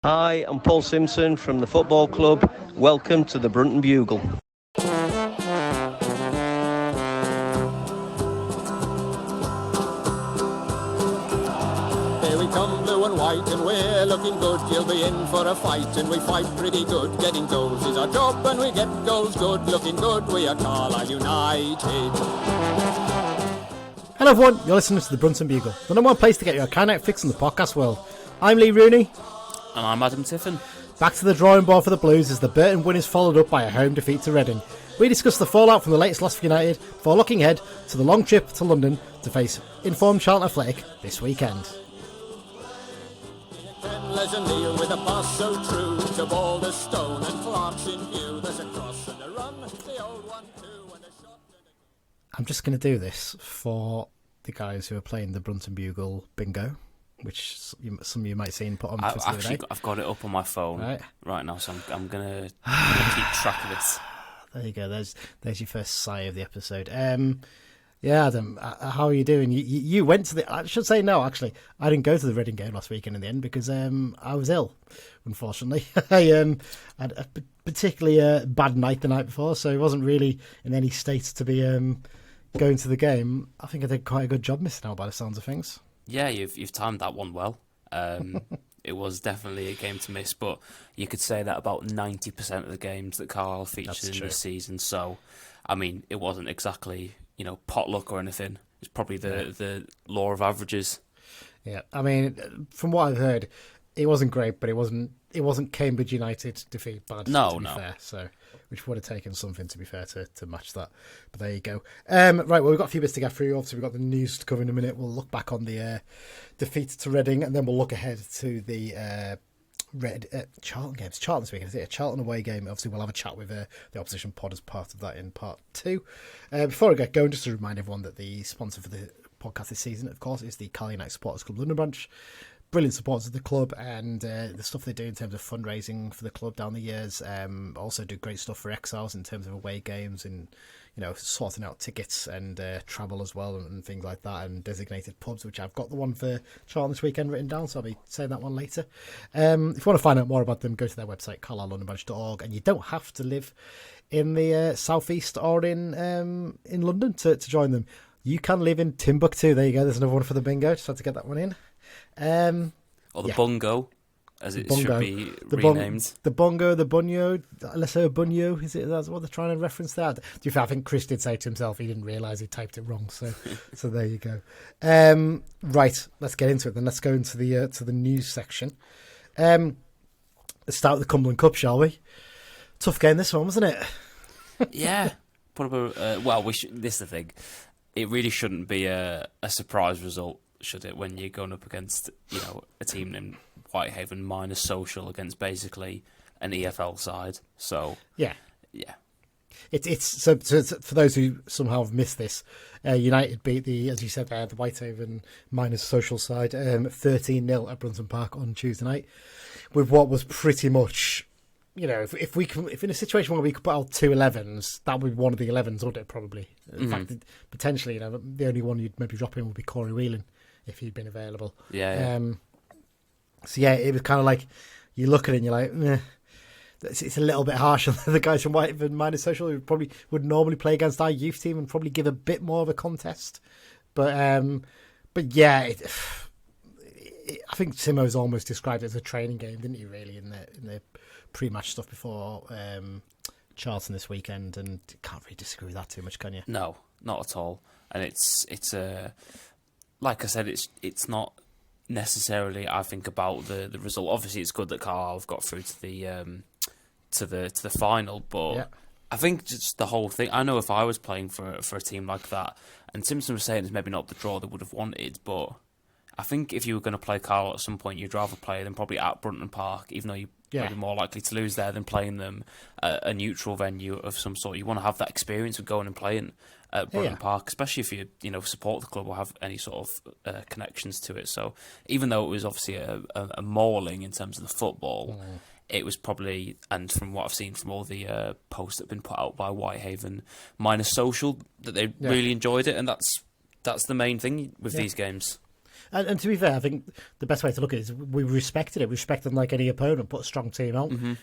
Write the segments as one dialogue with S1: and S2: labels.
S1: Hi, I'm Paul Simpson from the football club. Welcome to the Burton Bugle.
S2: Here we come, blue and white, and we're looking good. You'll be in for a fight, and we fight pretty good. Getting goals is our job, and we get goals good. Looking good, we are Carlisle United.
S3: Hello everyone, you're listening to the Brunton Bugle, the number one place to get your account fix in the podcast world. I'm Lee Rooney.
S4: And I'm Adam Tiffin.
S3: Back to the drawing board for the Blues as the Burton win is followed up by a home defeat to Reading. We discuss the fallout from the latest loss for United before looking ahead to the long trip to London to face informed Charlton Athletic this weekend.
S2: With a pass so true to Boulder Stone and Clark's in view. There's a cross and a run, the old 1-2 and a shot.
S3: I'm just going to do this for the guys who are playing the Brunton Bugle bingo, which some of you might have seen put on Twitter today.
S4: I've got it up on my phone right now, so I'm gonna keep track of it.
S3: There you go. There's your first sigh of the episode. Yeah, Adam, how are you doing? You went to I should say no, actually, I didn't go to the Reading game last weekend in the end because I was ill, unfortunately. I had a particularly bad night the night before, so I wasn't really in any state to be going to the game. I think I did quite a good job missing out by the sounds of things.
S4: Yeah, you've timed that one well. It was definitely a game to miss, but you could say that about 90% of the games that Carlisle featured in this season. So, I mean, it wasn't exactly potluck or anything. It's probably the law of averages. Yeah,
S3: I mean, from what I've heard, it wasn't great, but it wasn't Cambridge United defeat bad. To be fair, so which would have taken something to be fair to match that. But there you go. Right, well, we've got a few bits to get through. Obviously, we've got the news to cover in a minute. We'll look back on the defeat to Reading, and then we'll look ahead to the Charlton games. Charlton this weekend, is it? A Charlton away game. Obviously, we'll have a chat with the opposition pod as part of that in part 2. Before I get going, just to remind everyone that the sponsor for the podcast this season, of course, is the Carlisle United Supporters Club London branch. Brilliant supporters of the club, and the stuff they do in terms of fundraising for the club down the years. Also do great stuff for exiles in terms of away games and sorting out tickets and travel as well and things like that, and designated pubs, which I've got the one for Charlton this weekend written down, so I'll be saying that one later. If you want to find out more about them, go to their website, carlisle.londonbranch.org, and you don't have to live in the southeast or in London to join them. You can live in Timbuktu. There you go. There's another one for the bingo. Just had to get that one in.
S4: Or the bungo, as it should be renamed.
S3: The bongo, the bunyo, lesser bunyo, is it? That's what they're trying to reference there. To be fair, I think Chris did say to himself he didn't realise he typed it wrong, so so there you go. Right, let's get into it then. Let's go into the news section. Let's start with the Cumberland Cup, shall we? Tough game this one, wasn't it?
S4: Yeah. Put up this is the thing. It really shouldn't be a surprise result, should it, when you're going up against a team named Whitehaven minus Social against basically an EFL side. So yeah.
S3: It's so for those who somehow have missed this, United beat as you said there, the Whitehaven minus Social side 13-0 at Brunton Park on Tuesday night, with what was pretty much. If in a situation where we could put out 2 11s, that would be one of the 11s, wouldn't it? Probably. In fact, potentially, the only one you'd maybe drop in would be Corey Whelan if he'd been available.
S4: Yeah.
S3: So yeah, it was kind of like you look at it and you're like, it's a little bit harsh on the guys from Whitehaven minus Social who probably would normally play against our youth team and probably give a bit more of a contest. But yeah, I think Simo's almost described it as a training game, didn't he? Really, in the pre-match stuff before Charlton this weekend, and you can't really disagree with that too much, can you?
S4: No, not at all. And it's like I said, it's not necessarily, I think, about the result. Obviously, it's good that Carlisle have got through to the final, but yeah. I think just the whole thing. I know if I was playing for a team like that, and Simpson was saying it's maybe not the draw they would have wanted, but I think if you were going to play Carlisle at some point, you'd rather play them probably at Brunton Park, even though you're maybe more likely to lose there than playing them at a neutral venue of some sort. You want to have that experience of going and playing at Burton Park, especially if you support the club or have any sort of connections to it. So even though it was obviously a mauling in terms of the football, it was probably, and from what I've seen from all the posts that have been put out by Whitehaven minus Social, that they really enjoyed it, and that's the main thing with these games.
S3: And to be fair, I think the best way to look at it is we respected it. We respected them like any opponent, put a strong team out. Mm-hmm.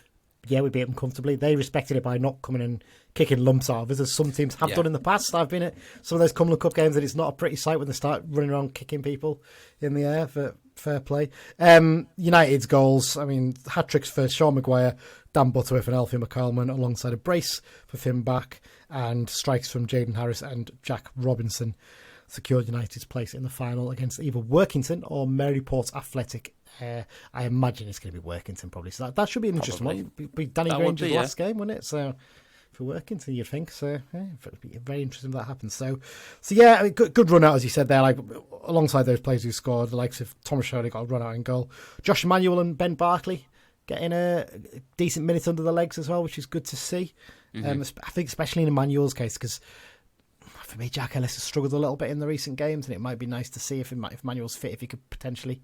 S3: Yeah, we beat them comfortably. They respected it by not coming and kicking lumps out of us, as some teams have done in the past. I've been at some of those Cumberland Cup games, and it's not a pretty sight when they start running around kicking people in the air. For fair play. United's goals, I mean, hat-tricks for Sean Maguire, Dan Butterworth and Alfie McCalman, alongside a brace for Finn Back, and strikes from Jaden Harris and Jack Robinson secured United's place in the final against either Workington or Maryport Athletic. I imagine it's going to be Workington probably. So that should be an interesting one. Be Danny Granger's last game, wouldn't it? So for Workington, you'd think. So it'd be very interesting if that happens. So yeah, I mean, good run out, as you said there. Like alongside those players who scored, the likes of Thomas Shirley got a run out in goal. Josh Emanuel and Ben Barkley getting a decent minute under the legs as well, which is good to see. Mm-hmm. I think especially in Emmanuel's case, because for me, Jack Ellis has struggled a little bit in the recent games, and it might be nice to see if Emmanuel's fit, if he could potentially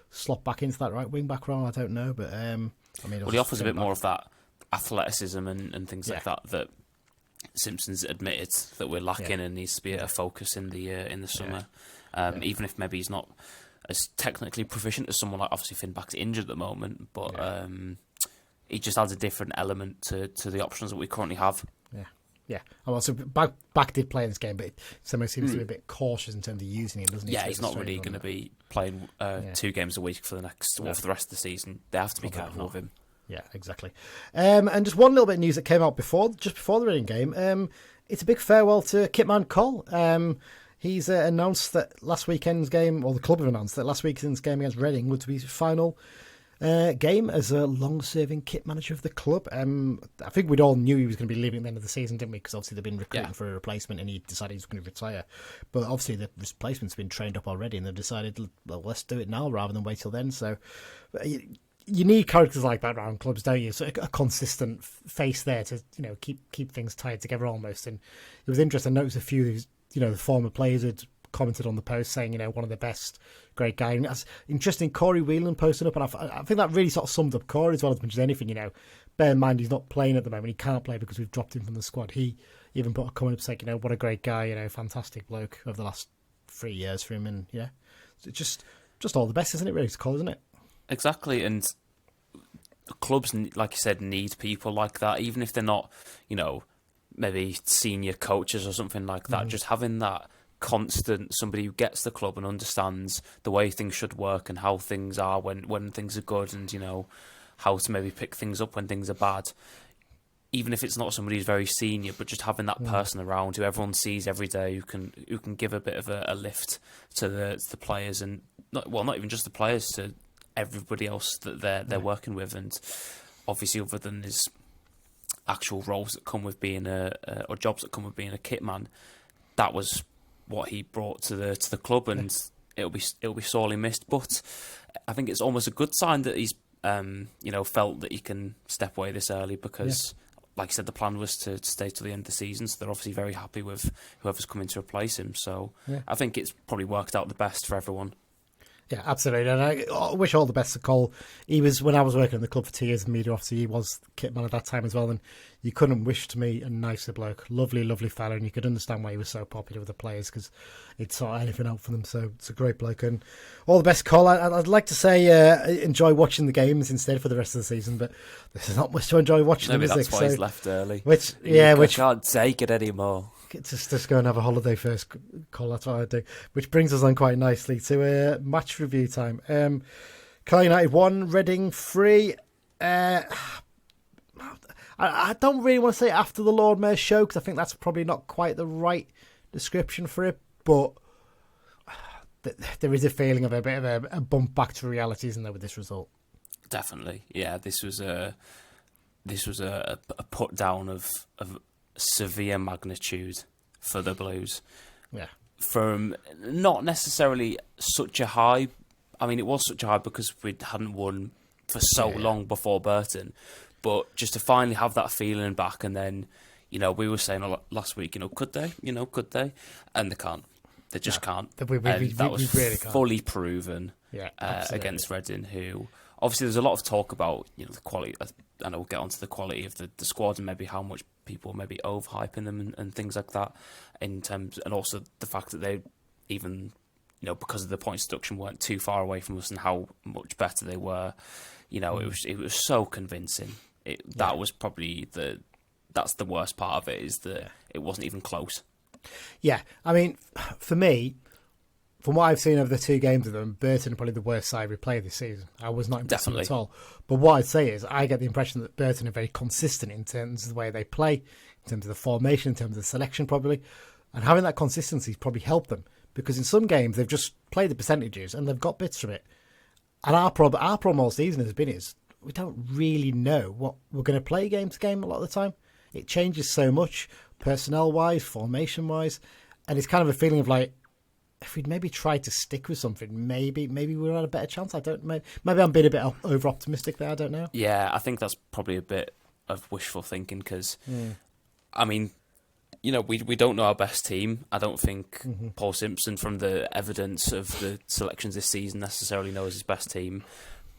S3: slot back into that right wing back role. I don't know, but
S4: he offers a bit more of that athleticism and things like that Simpson's admitted that we're lacking and needs to be a focus in the summer. Even if maybe he's not as technically proficient as someone like, obviously Finn Back's injured at the moment, but he just adds a different element to the options that we currently have.
S3: Yeah, and also Back did play in this game, but somehow seems to be a bit cautious in terms of using him, doesn't he?
S4: Yeah, he's not really going to be playing 2 games a week for the for the rest of the season. They have to be careful of him.
S3: Yeah, exactly. And just one little bit of news that came out just before the Reading game. It's a big farewell to Kitman Cole. He's announced that last weekend's game, or the club have announced that last weekend's game against Reading would be his final game as a long-serving kit manager of the club. I think we'd all knew he was going to be leaving at the end of the season, didn't we? Because obviously they've been recruiting for a replacement, and he decided he was going to retire. But obviously the replacement's been trained up already, and they've decided, well, let's do it now rather than wait till then. So you need characters like that around clubs, don't you? So a consistent face there to keep things tied together almost. And it was interesting. I noticed a few of the former players had commented on the post saying, one of the best, great guy. And that's interesting. Corey Whelan posted up, and I think that really sort of summed up Corey as well as much as anything. Bear in mind he's not playing at the moment. He can't play because we've dropped him from the squad. He even put a comment up saying, what a great guy, fantastic bloke over the last 3 years for him. And it's just all the best, isn't it? Really, to call, isn't it?
S4: Exactly, and clubs, like you said, need people like that, even if they're not, maybe senior coaches or something like that. Just having that constant somebody who gets the club and understands the way things should work and how things are when things are good, and how to maybe pick things up when things are bad, even if it's not somebody who's very senior, but just having that person around who everyone sees every day, who can give a bit of a lift to the players, and not even just the players, to everybody else that they're working with. And obviously, other than his actual roles that come with being or jobs that come with being a kit man, that was what he brought to the club, and it'll be sorely missed. But I think it's almost a good sign that he's felt that he can step away this early, because like I said, the plan was to stay till the end of the season, so they're obviously very happy with whoever's coming to replace him. So I think it's probably worked out the best for everyone.
S3: Yeah, absolutely. And I wish all the best to Cole. He was, when I was working in the club for 2 years as media officer, he was kit man at that time as well. And you couldn't wish to me a nicer bloke. Lovely, lovely fella. And you could understand why he was so popular with the players, because he'd sort anything out for them. So it's a great bloke. And all the best, Cole. I'd like to say enjoy watching the games instead for the rest of the season, but there's not much to enjoy watching them, is there?
S4: Maybe that's why he's left early.
S3: I
S4: can't take it anymore.
S3: Just go and have a holiday first, Cole. That's what I do. Which brings us on quite nicely to match review time. Carlisle United 1, Reading 3. I don't really want to say after the Lord Mayor's show, because I think that's probably not quite the right description for it. But there is a feeling of a bit of a bump back to reality, isn't there, with this result?
S4: Definitely, yeah. This was a put down of severe magnitude for the Blues.
S3: Yeah.
S4: From not necessarily such a high. I mean, it was such a high because we hadn't won for so long before Burton, but just to finally have that feeling back, and then we were saying last week, could they, and they can't. They just can't. That was really fully proven against Reading, who obviously there's a lot of talk about the quality. And we'll get onto the quality of the squad and maybe how much people may be overhyping them and things like that, in terms, and also the fact that they even because of the points deduction, weren't too far away from us and how much better they were. It was so convincing. That was probably that's the worst part of it, is that it wasn't even close.
S3: Yeah, I mean, for me, from what I've seen over the 2 games of them, Burton are probably the worst side we played this season. I was not impressed at all. But what I'd say is I get the impression that Burton are very consistent in terms of the way they play, in terms of the formation, in terms of the selection probably. And having that consistency has probably helped them, because in some games they've just played the percentages and they've got bits from it. And our problem all season has been is we don't really know what we're going to play game to game a lot of the time. It changes so much, personnel-wise, formation-wise, and it's kind of a feeling of like, if we'd maybe tried to stick with something, maybe we'd had a better chance. Maybe I'm being a bit over-optimistic there, I don't know.
S4: Yeah, I think that's probably a bit of wishful thinking, because, I mean, we don't know our best team. I don't think Paul Simpson, from the evidence of the selections this season, necessarily knows his best team.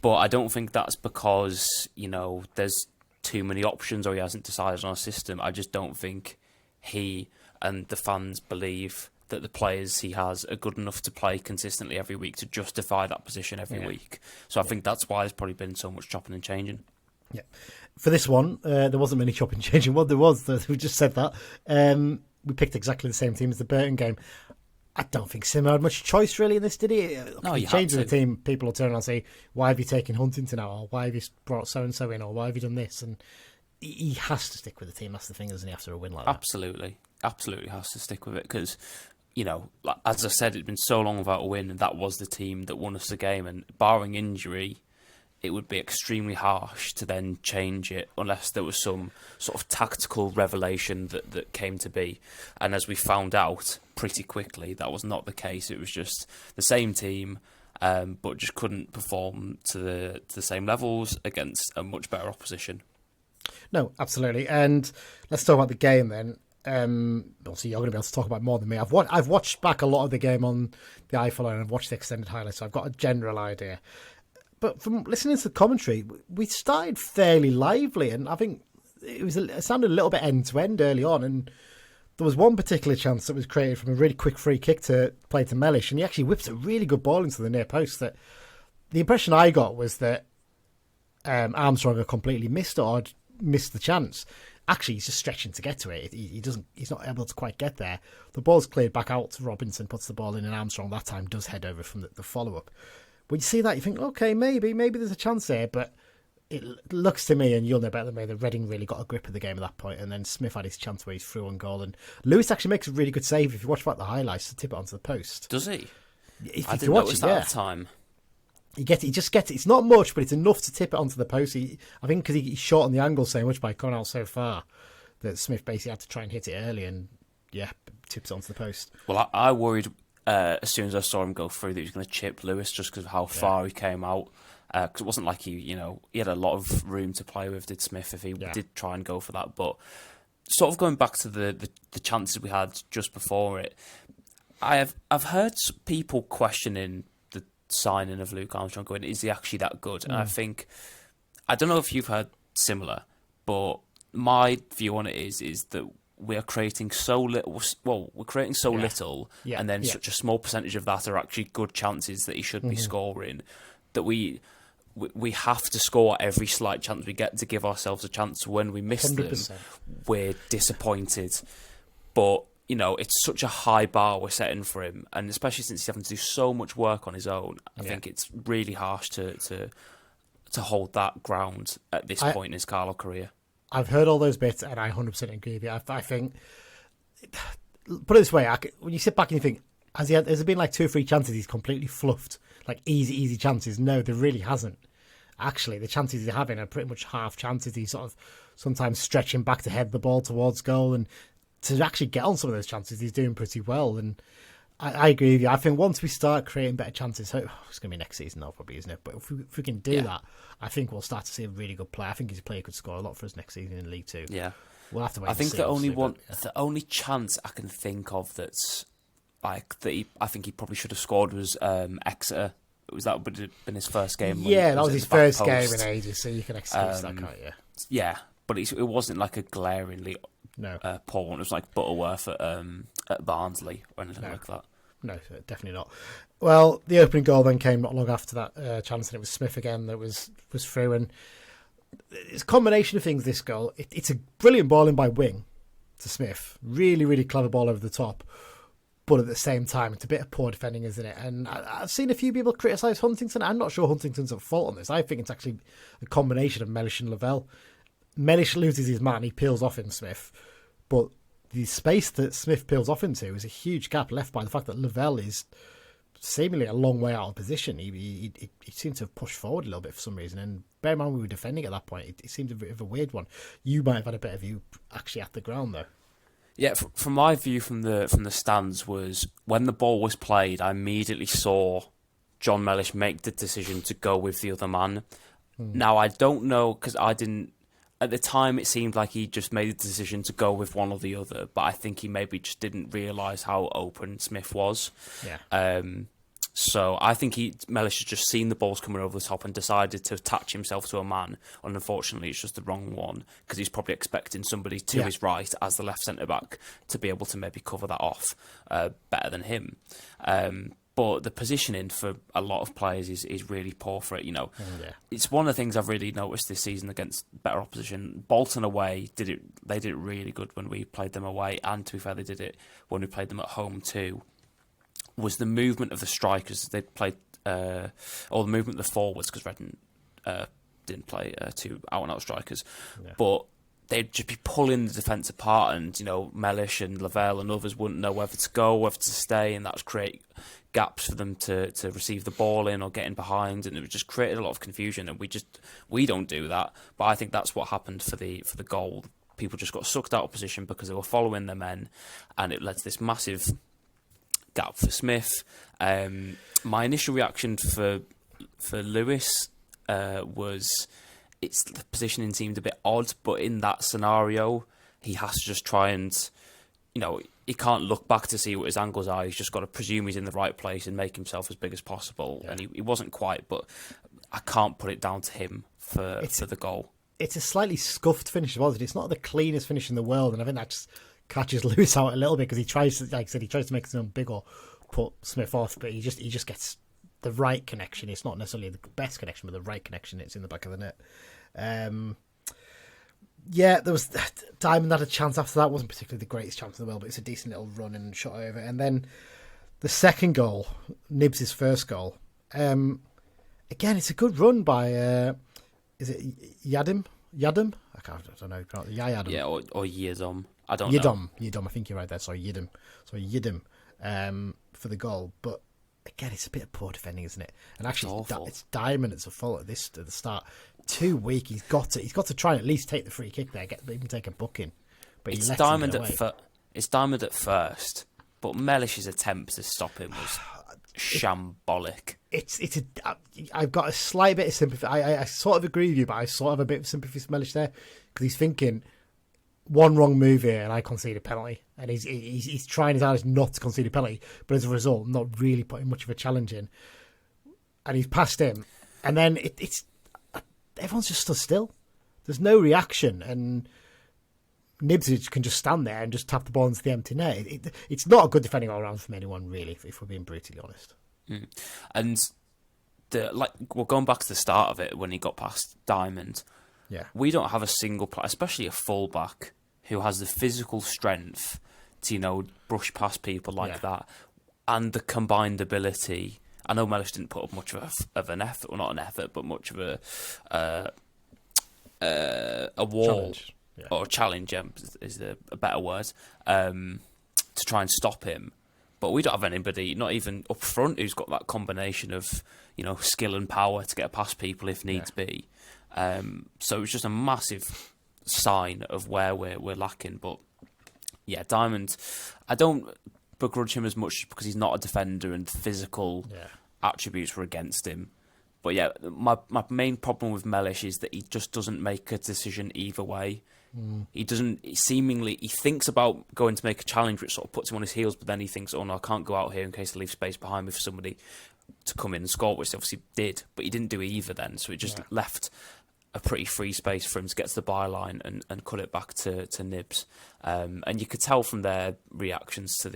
S4: But I don't think that's because, there's too many options or he hasn't decided on a system. I just don't think he and the fans believe that the players he has are good enough to play consistently every week to justify that position every week. So I think that's why there's probably been so much chopping and changing.
S3: Yeah. For this one, there wasn't many chopping and changing. Well, there was. We just said that. We picked exactly the same team as the Burton game. I don't think Simmer had much choice really in this, did he?
S4: No,
S3: he changed the team. People will turn around and say, why have you taken Huntington out? Or why have you brought so-and-so in? Or why have you done this? And he has to stick with the team. That's the thing, doesn't he, after a win like that?
S4: Absolutely has to stick with it, because, as I said, it'd been so long without a win, and that was the team that won us the game. And barring injury, it would be extremely harsh to then change it unless there was some sort of tactical revelation that came to be. And as we found out pretty quickly, that was not the case. It was just the same team, but just couldn't perform to the same levels against a much better opposition. No,
S3: absolutely. And let's talk about the game then. Obviously, you're going to be able to talk about more than me. I've watched back a lot of the game on the iPhone, and I've watched the extended highlights, so I've got a general idea. But from listening to the commentary, we started fairly lively, and I think it sounded a little bit end-to-end early on, and there was one particular chance that was created from a really quick free kick to play to Mellish, and he actually whipped a really good ball into the near post. That the impression I got was that Armstrong had completely missed it or had missed the chance. Actually, he's just stretching to get to it. He's not able to quite get there. The ball's cleared back out to Robinson, puts the ball in, and Armstrong that time does head over from the follow-up. When you see that, you think, okay, maybe there's a chance there, but it looks to me, and you'll know better than me, that Reading really got a grip of the game at that point, and then Smith had his chance where he's through on goal, and Lewis actually makes a really good save if you watch back the highlights to tip it onto the post.
S4: Does he?
S3: I didn't notice that
S4: at the time.
S3: He just gets it. It's not much, but it's enough to tip it onto the post. I think because he's short on the angle so much by coming out so far that Smith basically had to try and hit it early, and tips it onto the post.
S4: Well, I worried as soon as I saw him go through that he was going to chip Lewis just because of how far he came out. Because it wasn't like he had a lot of room to play with, did Smith, if he did try and go for that. But sort of going back to the chances we had just before it, I've heard people questioning the signing of Luke Armstrong, going, is he actually that good? And I don't know if you've heard similar, but my view on it is that we are creating so little. Well, we're creating so little, and then such a small percentage of that are actually good chances that he should be scoring. That we have to score every slight chance we get to give ourselves a chance. When we miss 100%. Them, we're disappointed. But it's such a high bar we're setting for him, and especially since he's having to do so much work on his own, I think it's really harsh to hold that ground at this point in his Carlo career.
S3: I've heard all those bits, and I 100% agree with you. I think, put it this way, when you sit back and you think, has there been like 2 or 3 chances he's completely fluffed, like easy chances? No, there really hasn't. Actually, the chances he's having are pretty much half chances. He's sort of sometimes stretching back to head the ball towards goal, and to actually get on some of those chances, he's doing pretty well. And I agree with you. I think once we start creating better chances, it's going to be next season now, probably, isn't it? But if we can do that, I think we'll start to see a really good player. I think he's a player who could score a lot for us next season in League Two.
S4: Yeah,
S3: we'll have to wait.
S4: I think the only chance I can think of that's like that I think he probably should have scored was Exeter. That would have been his first game.
S3: Yeah, that was his first game in ages, so you can excuse that, can't you?
S4: Yeah, but it wasn't like a glaringly poor one. It was like Butterworth at Barnsley or anything like that.
S3: No, definitely not. Well, the opening goal then came not long after that chance, and it was Smith again that was through. And it's a combination of things, this goal. It's a brilliant ball in by Wing to Smith. Really, really clever ball over the top. But at the same time, it's a bit of poor defending, isn't it? And I've seen a few people criticise Huntington. I'm not sure Huntington's at fault on this. I think it's actually a combination of Mellish and Lavelle. Mellish loses his man, he peels off in Smith. But the space that Smith peels off into is a huge gap left by the fact that Lavelle is seemingly a long way out of position. He seemed to have pushed forward a little bit for some reason. And bear in mind, we were defending at that point. It seemed a bit of a weird one. You might have had a better view actually at the ground, though.
S4: Yeah, from my view from the stands was when the ball was played, I immediately saw John Mellish make the decision to go with the other man. Now, I don't know, because I didn't... At the time, it seemed like he just made the decision to go with one or the other, but I think he maybe just didn't realise how open Smith was.
S3: Yeah.
S4: So I think Mellish has just seen the balls coming over the top and decided to attach himself to a man. And unfortunately, it's just the wrong one, because he's probably expecting somebody to his right as the left centre-back to be able to maybe cover that off better than him. But the positioning for a lot of players is really poor for it. It's one of the things I've really noticed this season against better opposition. Bolton away they did it really good when we played them away, and to be fair, they did it when we played them at home too. Was the movement of the strikers they played, or the movement of the forwards, because Redden didn't play two out-and-out strikers, but they'd just be pulling the defence apart, and Mellish and Lavelle and others wouldn't know whether to go, whether to stay, and that would create gaps for them to receive the ball in or get in behind, and it would just create a lot of confusion. And we don't do that, but I think that's what happened for the goal. People just got sucked out of position because they were following their men, and it led to this massive gap for Smith. My initial reaction for Lewis was the positioning seemed a bit odd, but in that scenario, he has to just try and, he can't look back to see what his angles are. He's just got to presume he's in the right place and make himself as big as possible. Yeah. And he wasn't quite, but I can't put it down to him for the goal. It's
S3: a slightly scuffed finish as well. It's not the cleanest finish in the world, and I think that just catches Lewis out a little bit, because he tries to, like I said, he tries to make something big or put Smith off, but he just gets the right connection. It's not necessarily the best connection, but the right connection. It's in the back of the net. There was Diamond had a chance after that. Wasn't particularly the greatest chance in the world, but it's a decent little run and shot over. And then the second goal, Nibs' first goal. Again, it's a good run by is it Yadim? I don't know. Yadim.
S4: Yeah, or Yidom. I don't know.
S3: Yidom. I think you're right there. Sorry, Yidom. For the goal, but again, it's a bit of poor defending, isn't it? And actually, it's Diamond that's a fault at the start. Too weak. He's got to try and at least take the free kick there, even take a booking. But
S4: it's Diamond it's Diamond at first, but Mellish's attempt to stop him was shambolic.
S3: I've got a slight bit of sympathy. I sort of agree with you, but I sort of have a bit of sympathy for Mellish there, because he's thinking, one wrong move here and I concede a penalty, and he's trying his hardest not to concede a penalty, but as a result, not really putting much of a challenge in, and he's passed him, and then it's everyone's just stood still. There's no reaction, and Nibs can just stand there and just tap the ball into the empty net. It's not a good defending all round from anyone, really, if we're being brutally honest.
S4: And going back to the start of it, when he got past Diamond, we don't have a single player, especially a fullback, who has the physical strength to brush past people like that, and the combined ability. I know Mellish didn't put up much of an effort, well, not an effort, but much of a wall
S3: challenge.
S4: Or challenge is a better word, to try and stop him. But we don't have anybody, not even up front, who's got that combination of skill and power to get past people if needs be. So it's just a massive sign of where we're lacking. But yeah, Diamond, I don't begrudge him as much because he's not a defender and physical attributes were against him. But yeah, my main problem with Mellish is that he just doesn't make a decision either way. He thinks about going to make a challenge, which sort of puts him on his heels, but then he thinks, oh no, I can't go out here in case I leave space behind me for somebody to come in and score, which he obviously did, but he didn't do either then, so it just left a pretty free space for him to get to the byline and cut it back to Nibs. And you could tell from their reactions to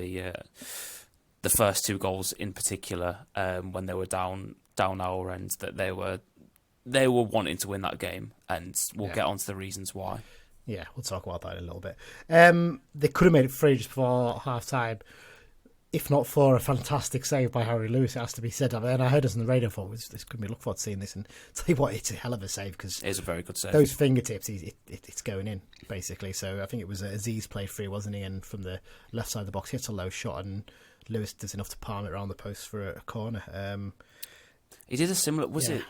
S4: the first 2 goals in particular, when they were down our end, that they were wanting to win that game, and we'll get on to the reasons why.
S3: Yeah, we'll talk about that in a little bit. They could have made it 3 just before half-time, if not for a fantastic save by Harry Lewis, it has to be said. And I heard us on the radio, thought, this could be look forward to seeing this. And tell you what, it's a hell of a save, because
S4: it's a very good save.
S3: Those fingertips, it's going in, basically. So I think it was Aziz played free, wasn't he? And from the left side of the box, he hits a low shot, and Lewis does enough to palm it around the post for a corner.
S4: He did a similar... Was it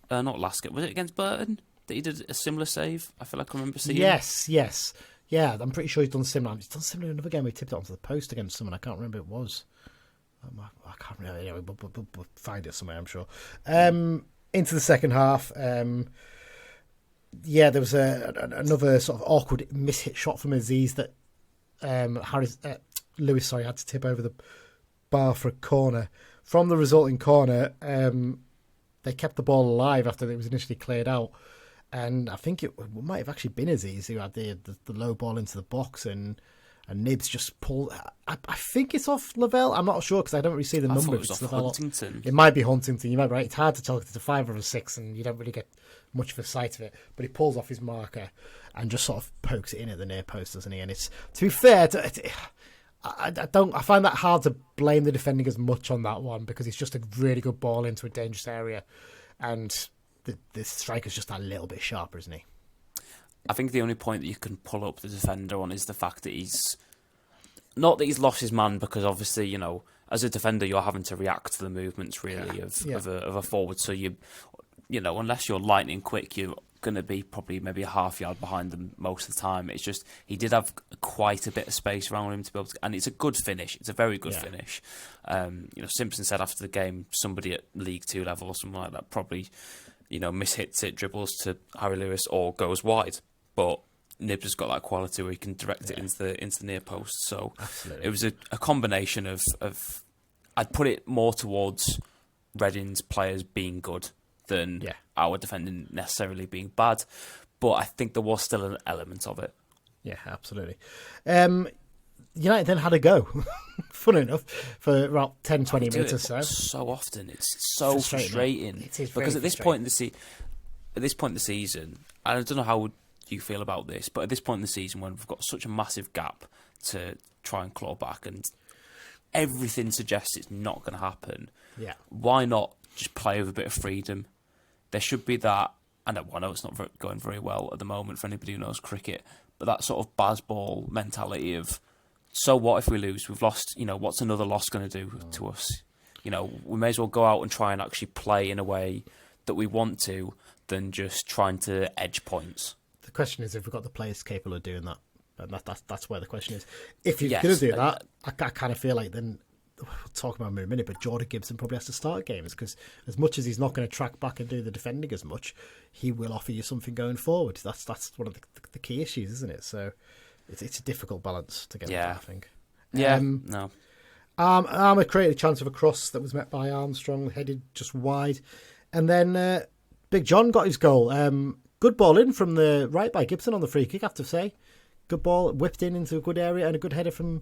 S4: not last game? Was it against Burton that he did a similar save? I feel like I remember seeing.
S3: Yes. Yeah, I'm pretty sure he's done similar. He's done similar in another game. We tipped it onto the post against someone. I can't remember who it was. I can't remember. Anyway, we'll find it somewhere, I'm sure. Into the second half, there was another sort of awkward mishit shot from Aziz that Lewis had to tip over the bar for a corner. From the resulting corner, they kept the ball alive after it was initially cleared out. And I think it might have actually been Aziz who had the low ball into the box, and Nibs just pulled. I think it's off Lavelle. I'm not sure because I don't really see the number.
S4: It was off Huntington.
S3: It might be Huntington. You might be right. It's hard to tell if it's a 5 or a 6, and you don't really get much of a sight of it. But he pulls off his marker and just sort of pokes it in at the near post, doesn't he? And it's, to be fair, I find that hard to blame the defending as much on that one, because it's just a really good ball into a dangerous area, and the striker's just a little bit sharper, isn't he?
S4: I think the only point that you can pull up the defender on is the fact that he's not that he's lost his man, because obviously, you know, as a defender you're having to react to the movements really of a forward. So you know, unless you're lightning quick, you're going to be probably maybe a half yard behind them most of the time. It's just he did have quite a bit of space around him to be able to, and it's a good finish. It's a very good finish. You know, Simpson said after the game, somebody at League 2 level or something like that probably, you know, mishits it, dribbles to Harry Lewis or goes wide. But Nibs has got that quality where he can direct it into the near post. So
S3: absolutely.
S4: It was a combination of I'd put it more towards Reading's players being good than our defending necessarily being bad. But I think there was still an element of it.
S3: Yeah, absolutely. United then had a go, fun enough, for about 10-20 minutes or so.
S4: So often, it's so frustrating.
S3: It is
S4: because at this point in the season, I don't know how you feel about this, but at this point in the season, when we've got such a massive gap to try and claw back, and everything suggests it's not going to happen, why not just play with a bit of freedom? There should be that. I know it's not going very well at the moment for anybody who knows cricket, but that sort of Bazball mentality of, so what if we lose? We've lost, you know, what's another loss going to do to us? You know, we may as well go out and try and actually play in a way that we want to than just trying to edge points.
S3: The question is if we've got the players capable of doing that. And that's where the question is. If you're going to do that, I kind of feel like then, we'll talk about him in a minute, but Jordan Gibson probably has to start games, because as much as he's not going to track back and do the defending as much, he will offer you something going forward. That's one of the key issues, isn't it? So it's a difficult balance to get to, I think.
S4: Yeah, no.
S3: Armour created a chance of a cross that was met by Armstrong, headed just wide. And then Big John got his goal. Good ball in from the right by Gibson on the free kick, I have to say. Good ball, whipped in into a good area, and a good header from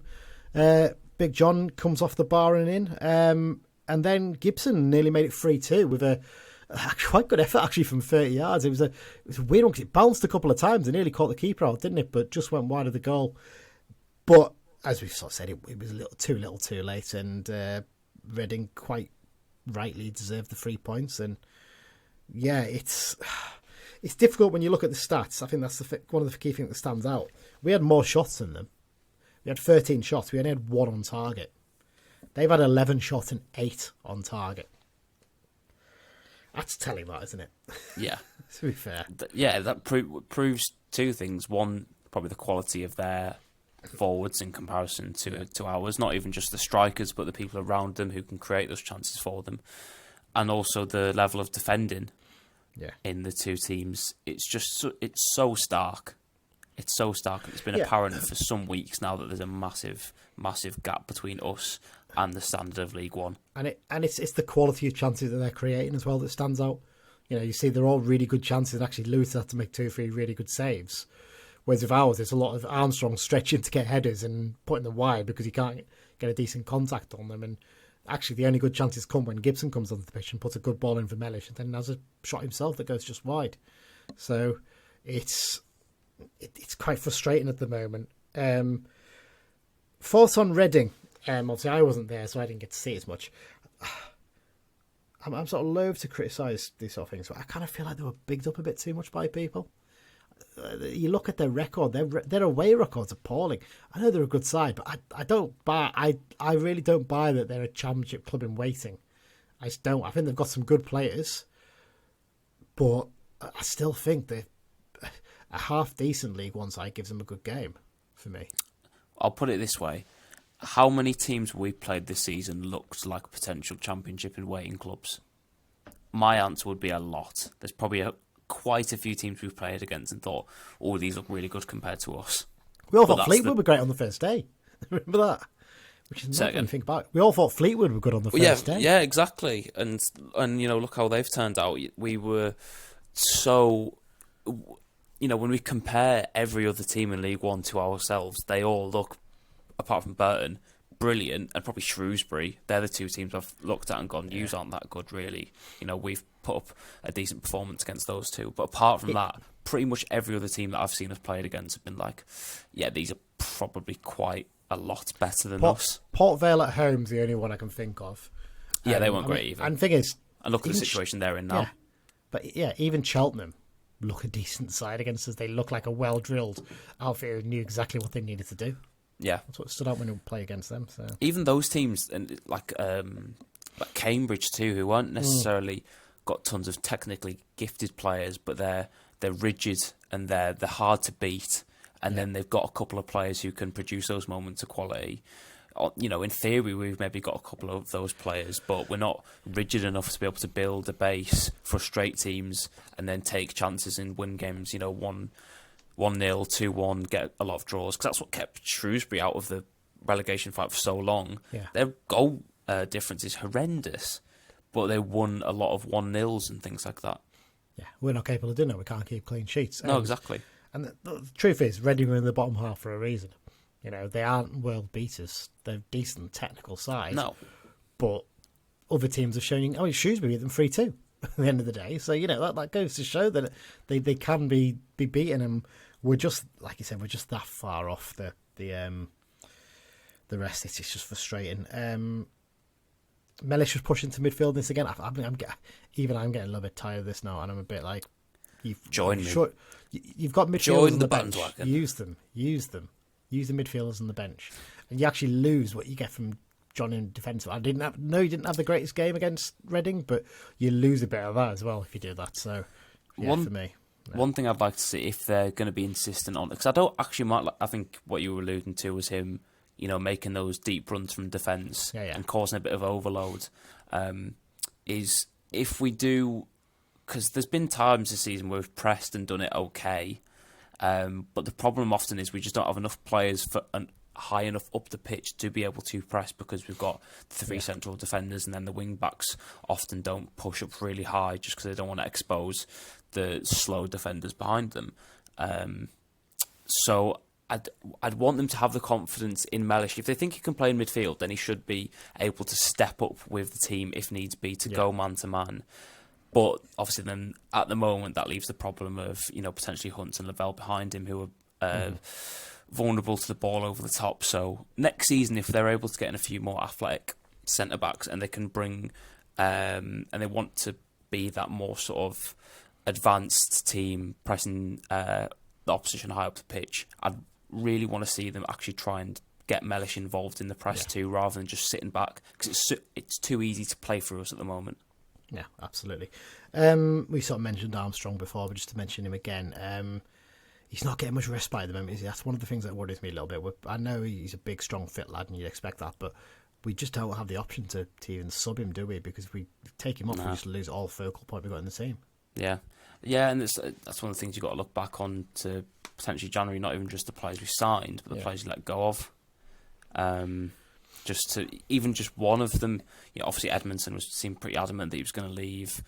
S3: Big John comes off the bar and in. And then Gibson nearly made it 3-2 with a quite good effort, actually, from 30 yards. It was a weird one because it bounced a couple of times and nearly caught the keeper out, didn't it? But just went wide of the goal. But as we've sort of said, it was a little too late, and Reading quite rightly deserved the 3 points. And yeah, it's difficult when you look at the stats. I think that's one of the key things that stands out. We had more shots than them. We had 13 shots. We only had 1 on target. They've had 11 shots and 8 on target. That's telling, that, isn't it?
S4: Yeah.
S3: To be fair.
S4: That proves 2 things. One, probably the quality of their forwards in comparison to ours. Not even just the strikers, but the people around them who can create those chances for them. And also the level of defending in the 2 teams. It's just it's so stark. It's so stark. It's been apparent for some weeks now that there's a massive, massive gap between us and the standard of League One. And
S3: it's the quality of chances that they're creating as well that stands out. You know, you see they're all really good chances, and actually Lewis had to make 2 or 3 really good saves. Whereas with ours, there's a lot of Armstrong stretching to get headers and putting them wide because he can't get a decent contact on them. And actually, the only good chances come when Gibson comes onto the pitch and puts a good ball in for Mellish, and then has a shot himself that goes just wide. So it's quite frustrating at the moment. Thoughts on Reading? Obviously, I wasn't there, so I didn't get to see as much. I'm sort of loath to criticise these sort of things, but I kind of feel like they were bigged up a bit too much by people. You look at their record; their away record's appalling. I know they're a good side, but I don't buy. I really don't buy that they're a championship club in waiting. I just don't. I think they've got some good players, but I still think that a half decent League One side gives them a good game for me.
S4: I'll put it this way. How many teams we played this season looked like potential championship in waiting clubs? My answer would be a lot. There's probably quite a few teams we've played against and thought, oh, these look really good compared to us.
S3: We all thought Fleetwood were great on the first day. Remember that? Which is not think about. We all thought Fleetwood were good on the first day.
S4: Yeah, exactly. And look how they've turned out. We were so... when we compare every other team in League One to ourselves, they all look, apart from Burton, brilliant, and probably Shrewsbury. They're the two teams I've looked at and gone, yous aren't that good, really. We've put up a decent performance against those two. But apart from that, pretty much every other team that I've seen us played against have been like, yeah, these are probably quite a lot better than us.
S3: Port Vale at home's the only one I can think of.
S4: Yeah, they weren't great either.
S3: And the thing is...
S4: And look at the situation they're in now.
S3: Yeah, but yeah, even Cheltenham look a decent side against us. They look like a well-drilled outfit who knew exactly what they needed to do.
S4: Yeah,
S3: that's what stood out when we play against them. So
S4: even those teams, and like Cambridge too, who weren't necessarily got tons of technically gifted players, but they're rigid and they're hard to beat, and then they've got a couple of players who can produce those moments of quality. In theory, we've maybe got a couple of those players, but we're not rigid enough to be able to build a base, frustrate teams, and then take chances and win games. 1-0, 2-1, get a lot of draws, because that's what kept Shrewsbury out of the relegation fight for so long.
S3: Yeah.
S4: Their goal difference is horrendous, but they won a lot of 1-0s and things like that.
S3: Yeah, we're not capable of doing it. We can't keep clean sheets.
S4: No, exactly.
S3: And the truth is, Reading are in the bottom half for a reason. They aren't world beaters. They're decent technical side.
S4: No.
S3: But other teams have shown you... Shrewsbury beat them 3-2 at the end of the day. So, that goes to show that they can be beaten, and we're just, like you said, we're just that far off the rest. It's just frustrating. Mellish was pushing to midfield this again. I'm getting a little bit tired of this now, and I'm a bit like... You've got midfielders on the bench. Use them. Use the midfielders on the bench, and you actually lose what you get from John in defence. You didn't have the greatest game against Reading, but you lose a bit of that as well if you do that. So, for me.
S4: One thing I'd like to see, if they're going to be insistent on it, because I don't actually I think what you were alluding to was him, making those deep runs from defence and causing a bit of overload. Is if we do, because there's been times this season where we've pressed and done it okay. But the problem often is we just don't have enough players high enough up the pitch to be able to press, because we've got three central defenders, and then the wing backs often don't push up really high just because they don't want to expose the slow defenders behind them. So I'd want them to have the confidence in Mellish. If they think he can play in midfield, then he should be able to step up with the team if needs be to go man to man. But obviously, then at the moment, that leaves the problem of potentially Hunt and Lavelle behind him, who are vulnerable to the ball over the top. So next season, if they're able to get in a few more athletic centre backs, and they can bring and they want to be that more sort of advanced team pressing the opposition high up the pitch, I'd really want to see them actually try and get Mellish involved in the press too, rather than just sitting back, because it's too easy to play for us at the moment.
S3: Yeah, absolutely. We sort of mentioned Armstrong before, but just to mention him again, he's not getting much respite at the moment, is he? That's one of the things that worries me a little bit. I know he's a big, strong, fit lad, and you'd expect that, but we just don't have the option to even sub him, do we? Because if we take him off, we just lose all focal point we've got in the team.
S4: Yeah, and that's one of the things you've got to look back on to potentially January, not even just the players we signed, but the players you let go of. Just one of them, obviously Edmondson seemed pretty adamant that he was going to leave.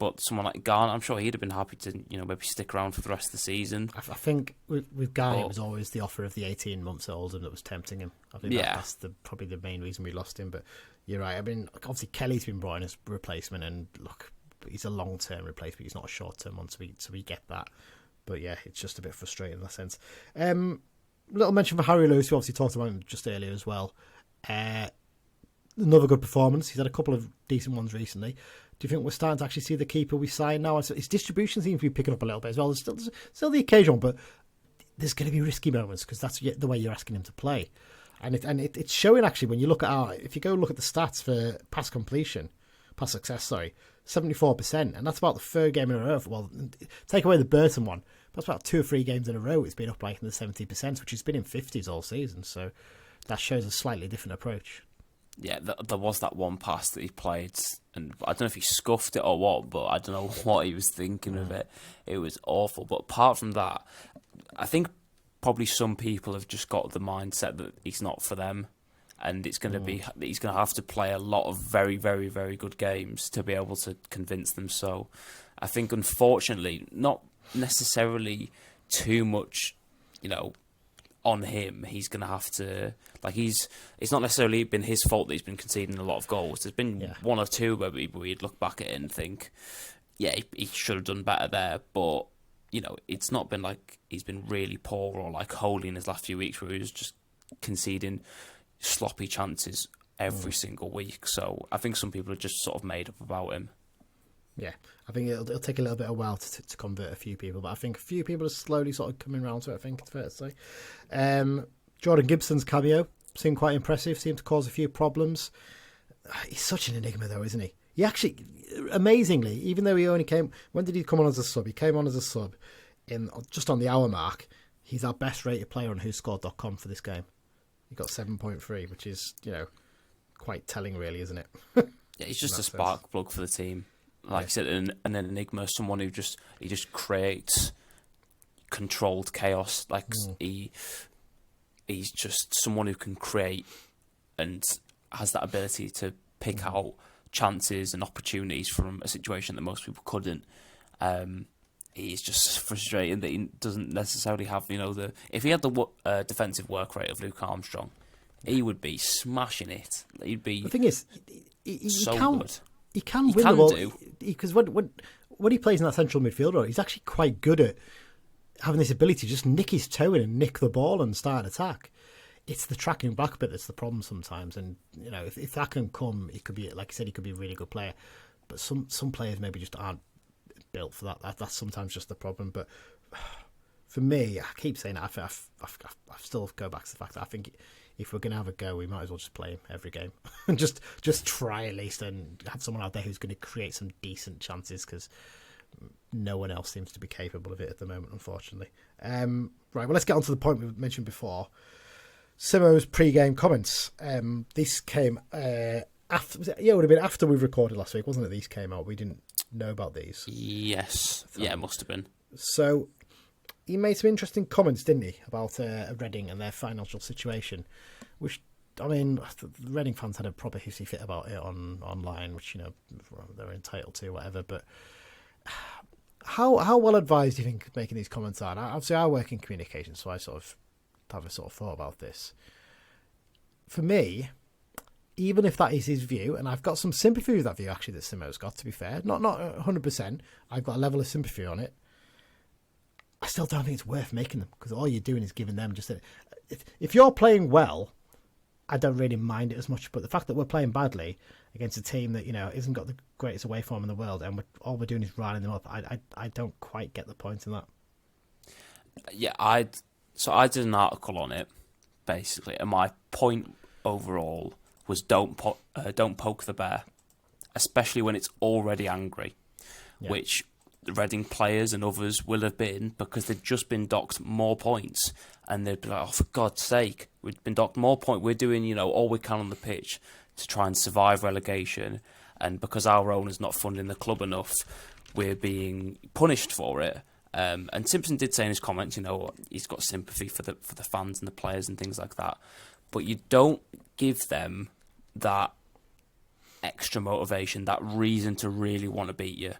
S4: But someone like Garner, I'm sure he'd have been happy to, maybe stick around for the rest of the season.
S3: I think with Garner, it was always the offer of the 18 months older that was tempting him. I think that's probably the main reason we lost him. But you're right. I mean, obviously Kelly's been brought in as replacement, and look, he's a long-term replacement. He's not a short-term one, so we get that. But yeah, it's just a bit frustrating in that sense. Little mention for Harry Lewis, who obviously talked about him just earlier as well. Another good performance. He's had a couple of decent ones recently. Do you think we're starting to actually see the keeper we signed now? His distribution seems to be picking up a little bit as well. There's still the occasional, but there's going to be risky moments because that's the way you're asking him to play. And it's showing actually when you look at if you go look at the stats for pass success, 74%. And that's about the third game in a row. Well, take away the Burton one. That's about 2 or 3 games in a row. It's been up like in the 70%, which has been in 50s all season. So that shows a slightly different approach.
S4: Yeah, there was that one pass that he played, and I don't know if he scuffed it or what, but I don't know what he was thinking of it. It was awful. But apart from that, I think probably some people have just got the mindset that he's not for them, and it's going to be he's going to have to play a lot of very, very, very good games to be able to convince them. So I think, unfortunately, not necessarily too much, on him. He's going to have to, it's not necessarily been his fault that he's been conceding a lot of goals. There's been 1 or 2 where we'd look back at it and think, yeah, he should have done better there. But, it's not been like he's been really poor or like holy in his last few weeks where he was just conceding sloppy chances every single week. So I think some people are just sort of made up about him.
S3: Yeah, I think it'll take a little bit of a while to convert a few people, but I think a few people are slowly sort of coming around to it, I think it's fair to say. Jordan Gibson's cameo seemed quite impressive, seemed to cause a few problems. He's such an enigma though, isn't he? He actually, amazingly, even though he only came... When did he come on as a sub? He came on as a sub just on the hour mark. He's our best rated player on whoscored.com for this game. He got 7.3, which is, quite telling really, isn't it?
S4: Yeah, he's just a spark plug for the team. Like you said, an enigma, someone who just creates controlled chaos. He's just someone who can create and has that ability to pick out chances and opportunities from a situation that most people couldn't. He's just frustrating that he doesn't necessarily have, if he had the defensive work rate of Luke Armstrong, he would be smashing it. He'd be.
S3: The thing is, he
S4: so
S3: can't.
S4: good.
S3: He can win the ball because when he plays in that central midfield role, he's actually quite good at having this ability to just nick his toe in and nick the ball and start an attack. It's the tracking back bit that's the problem sometimes. And if that can come, he could be, like I said, he could be a really good player. But some players maybe just aren't built for that. That's sometimes just the problem. But for me, I keep saying that. I still go back to the fact that I think if we're going to have a go, we might as well just play him every game and just try at least and have someone out there who's going to create some decent chances because no one else seems to be capable of it at the moment, unfortunately. Right, well, let's get on to the point we mentioned before. Simo's pre-game comments. This came after. It would have been after we recorded last week, wasn't it? These came out. We didn't know about these.
S4: Yes. Yeah, it must have been.
S3: So he made some interesting comments, didn't he, about Reading and their financial situation, which, I mean, the Reading fans had a proper hissy fit about it online, which, they're entitled to, whatever, but how well advised do you think making these comments are? Obviously, I work in communication, so I sort of have a sort of thought about this. For me, even if that is his view, and I've got some sympathy with that view, actually, that Simo's got, to be fair, not 100%, I've got a level of sympathy on it, I still don't think it's worth making them because all you're doing is giving them just if you're playing well, I don't really mind it as much. But the fact that we're playing badly against a team that isn't got the greatest away form in the world, and all we're doing is riling them up, I don't quite get the point in that.
S4: Yeah, I did an article on it basically, and my point overall was don't poke the bear, especially when it's already angry, which the Reading players and others will have been because they've just been docked more points and they'd be like, oh, for God's sake, we've been docked more points. We're doing, all we can on the pitch to try and survive relegation, and because our owner's not funding the club enough, we're being punished for it. And Simpson did say in his comments, he's got sympathy for the fans and the players and things like that. But you don't give them that extra motivation, that reason to really want to beat you.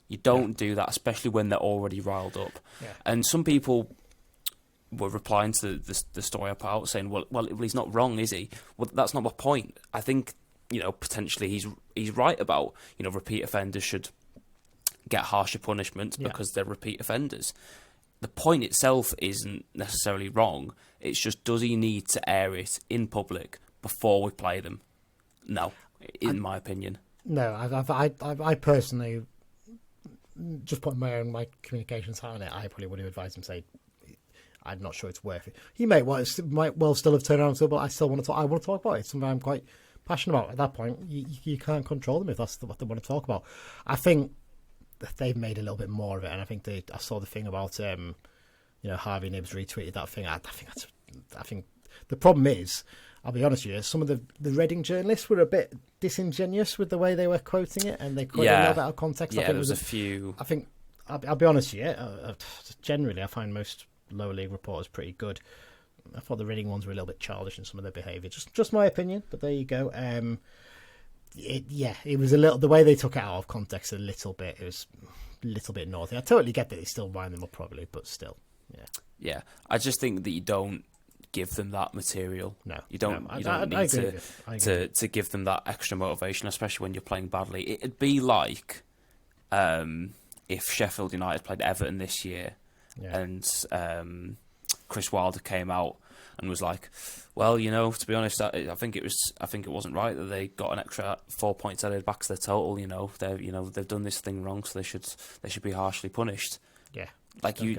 S4: You don't do that, especially when they're already riled up.
S3: Yeah.
S4: And some people were replying to the story I put out saying, well, he's not wrong, is he? Well, that's not my point. I think, potentially he's right about, repeat offenders should get harsher punishment because they're repeat offenders. The point itself isn't necessarily wrong. It's just, does he need to air it in public before we play them? No, in my opinion.
S3: No, I personally, just putting my communications hat on it, I probably would have advised him, say, I'm not sure it's worth it. He might well still have turned around and said, but I still want to talk. I want to talk about it. It's something I'm quite passionate about. At that point, you can't control them if that's what they want to talk about. I think they've made a little bit more of it, and I think I saw the thing about Harvey Nibbs retweeted that thing. I think the problem is, I'll be honest with you, some of the Reading journalists were a bit disingenuous with the way they were quoting it, and they quoted a little bit out of context.
S4: Yeah,
S3: I think
S4: there was a few.
S3: I think I'll be honest with you. Generally, I find most lower league reporters pretty good. I thought the Reading ones were a little bit childish in some of their behaviour. Just my opinion, but there you go. It was a little, the way they took it out of context a little bit. It was a little bit naughty. I totally get that they still wind them up probably, but still,
S4: yeah. I just think that you don't give them that material.
S3: No,
S4: you don't.
S3: No,
S4: you don't need to give them that extra motivation, especially when you're playing badly. It'd be like if Sheffield United played Everton this year, and Chris Wilder came out and was like, well, to be honest, I think it wasn't right that they got an extra 4 points added back to their total. They've done this thing wrong, so they should be harshly punished.
S3: Yeah,
S4: like you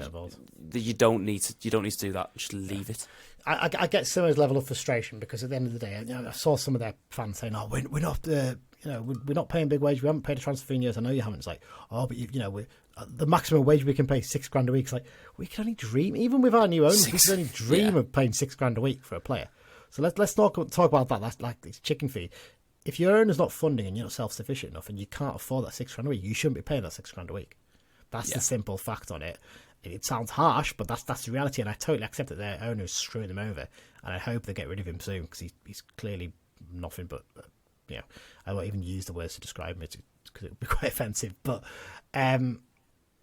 S4: don't need to do that. Just leave it.
S3: I get Simmer's level of frustration because at the end of the day, I saw some of their fans saying, "Oh, we're not we're not paying big wage. We haven't paid a transfer fee in years. I know you haven't." It's like, "Oh, but the maximum wage we can pay $6,000 a week." It's like, we can only dream, even with our new owners, we can only dream of paying $6,000 a week for a player. So let's not talk about that. That's like this chicken feed. If your owner's not funding and you're not self-sufficient enough and you can't afford that $6,000 a week, you shouldn't be paying that $6,000 a week. That's the simple fact on it. It sounds harsh, but that's the reality, and I totally accept that their owner is screwing them over, and I hope they get rid of him soon because he's clearly nothing but, I won't even use the words to describe him because it would be quite offensive. But I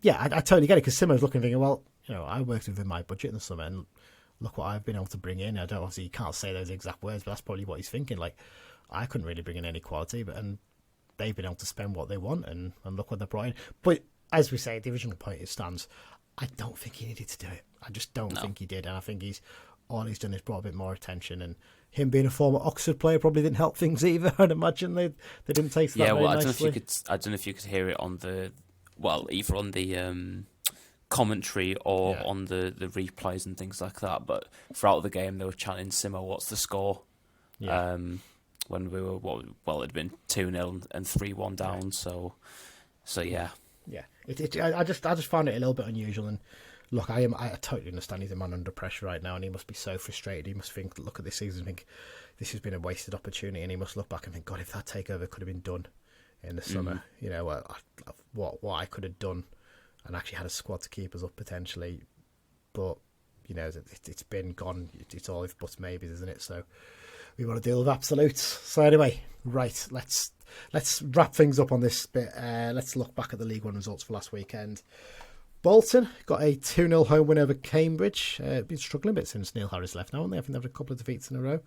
S3: totally get it because Simmer's looking and thinking, well, I worked within my budget in the summer, and look what I've been able to bring in. Obviously, you can't say those exact words, but that's probably what he's thinking. Like, I couldn't really bring in any quality, and they've been able to spend what they want, and look what they brought in. But as we say, the original point stands. I don't think he needed to do it. I just don't think he did, and I think all he's done is brought a bit more attention. And him being a former Oxford player probably didn't help things either. I'd imagine they didn't take that very nicely.
S4: I don't know if you could hear it on either on the commentary or on the replays and things like that. But throughout the game, they were chanting, "Simmer, what's the score?" Yeah. When we were it'd been 2-0 and 3-1 down. So yeah.
S3: Yeah, I just found it a little bit unusual, and look, I totally understand he's a man under pressure right now, and he must be so frustrated. He must look at this season and think this has been a wasted opportunity, and he must look back and think, God, if that takeover could have been done in the summer, what I could have done, and actually had a squad to keep us up potentially, but it's been gone. It's all if buts maybes, isn't it? So we want to deal with absolutes. So anyway, right, let's wrap things up on this bit. Let's look back at the League One results for last weekend. Bolton got a 2-0 home win over Cambridge. Been struggling a bit since Neil Harris left now, haven't they? I think they've had a couple of defeats in a row.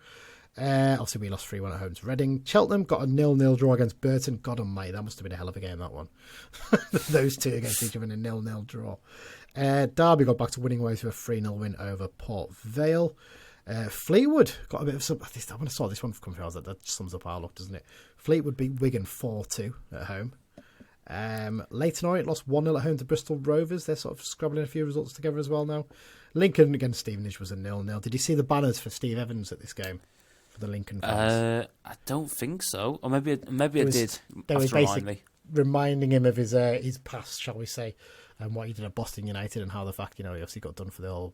S3: Obviously, we lost 3-1 at home to Reading. Cheltenham got a 0-0 draw against Burton. God almighty, that must have been a hell of a game, that one. Those two against each other in a 0-0 draw. Derby got back to winning ways with a 3-0 win over Port Vale. Fleetwood got a bit of some. I want to saw this one come through. That sums up our luck, doesn't it? Fleetwood beat Wigan 4-2 at home. Leyton Orient lost 1-0 at home to Bristol Rovers. They're sort of scrabbling a few results together as well now. Lincoln against Stevenage was a 0-0. Did you see the banners for Steve Evans at this game for the Lincoln fans?
S4: I don't think so. Or maybe I did.
S3: They were basically reminding him of his past, shall we say, and what he did at Boston United, and how the fact he obviously got done for the whole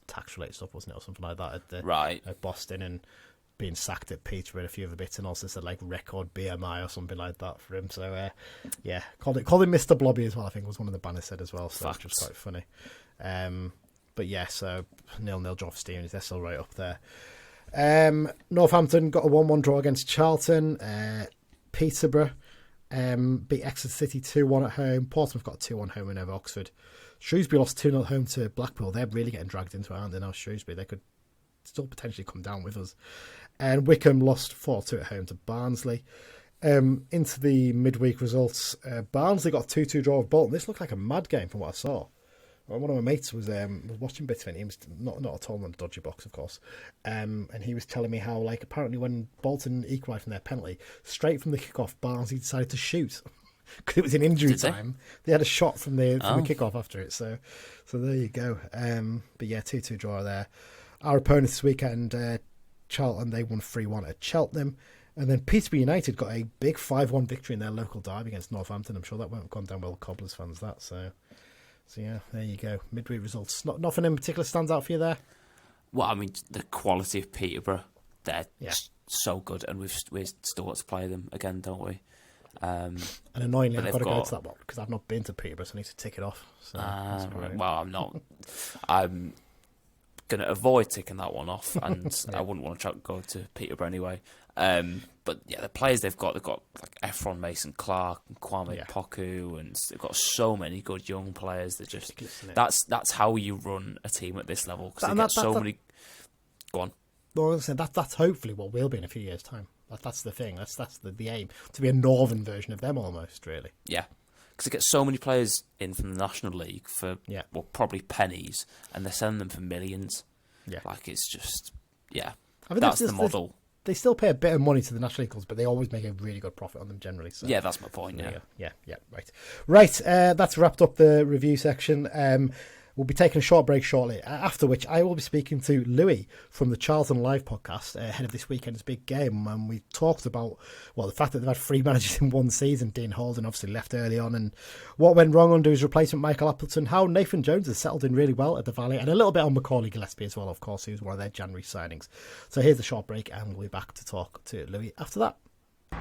S3: tax-related stuff, wasn't it, or something like that at Boston, and being sacked at Peterborough and a few other bits, and also said like record BMI or something like that for him. So called him Mr. Blobby as well, I think was one of the banners said as well. So it's just quite funny. But yeah, so 0-0 draw for Stevenage. They're still right up there. Northampton got a 1-1 draw against Charlton. Peterborough beat Exeter City 2-1 at home. Portsmouth got a 2-1 home win over Oxford. Shrewsbury lost 2-0 home to Blackpool. They're really getting dragged into it, aren't they now, Shrewsbury? They could still potentially come down with us. And Wickham lost 4-2 at home to Barnsley. Into the midweek results, Barnsley got a 2-2 draw with Bolton. This looked like a mad game from what I saw. One of my mates was watching bits of it. He was not at all in the dodgy box, of course. And he was telling me how, like, apparently when Bolton equalised from their penalty, straight from the kickoff, Barnsley decided to shoot because it was in injury time. They had a shot from the kickoff after it. So there you go. But yeah, 2-2 draw there. Our opponents this weekend, Charlton, they won 3-1 at Cheltenham. And then Peterborough United got a big 5-1 victory in their local derby against Northampton. I'm sure that won't have gone down well with Cobblers fans, that. So yeah, there you go. Midweek results. Nothing in particular stands out for you there?
S4: Well, I mean, the quality of Peterborough, they're so good, and we've still got to play them again, don't we?
S3: And annoyingly, I've got to go to that one because I've not been to Peterborough, so I need to tick it off. So
S4: well, I'm not. I'm going to avoid ticking that one off, and I wouldn't want to go to Peterborough anyway. But yeah, the players they've got like Efron Mason Clark and Kwame Poku, and they've got so many good young players. That just that's how you run a team at this level because they get so many. Go on.
S3: Well, I was saying that's hopefully what we'll be in a few years' time. That's the thing. That's the aim, to be a northern version of them almost, really.
S4: Yeah, because they get so many players in from the National League for probably pennies, and they're selling them for millions. Yeah, like it's just I mean, that's the model.
S3: They still pay a bit of money to the National League clubs, but they always make a really good profit on them generally. So.
S4: Yeah, that's my point.
S3: Yeah, right. That's wrapped up the review section. We'll be taking a short break shortly, after which I will be speaking to Louis from the Charlton Live podcast ahead of this weekend's big game. And we talked about, the fact that they've had 3 managers in one season. Dean Holden obviously left early on, and what went wrong under his replacement, Michael Appleton, how Nathan Jones has settled in really well at the Valley, and a little bit on Macaulay Gillesphey as well, of course, who's one of their January signings. So here's the short break, and we'll be back to talk to Louis after that.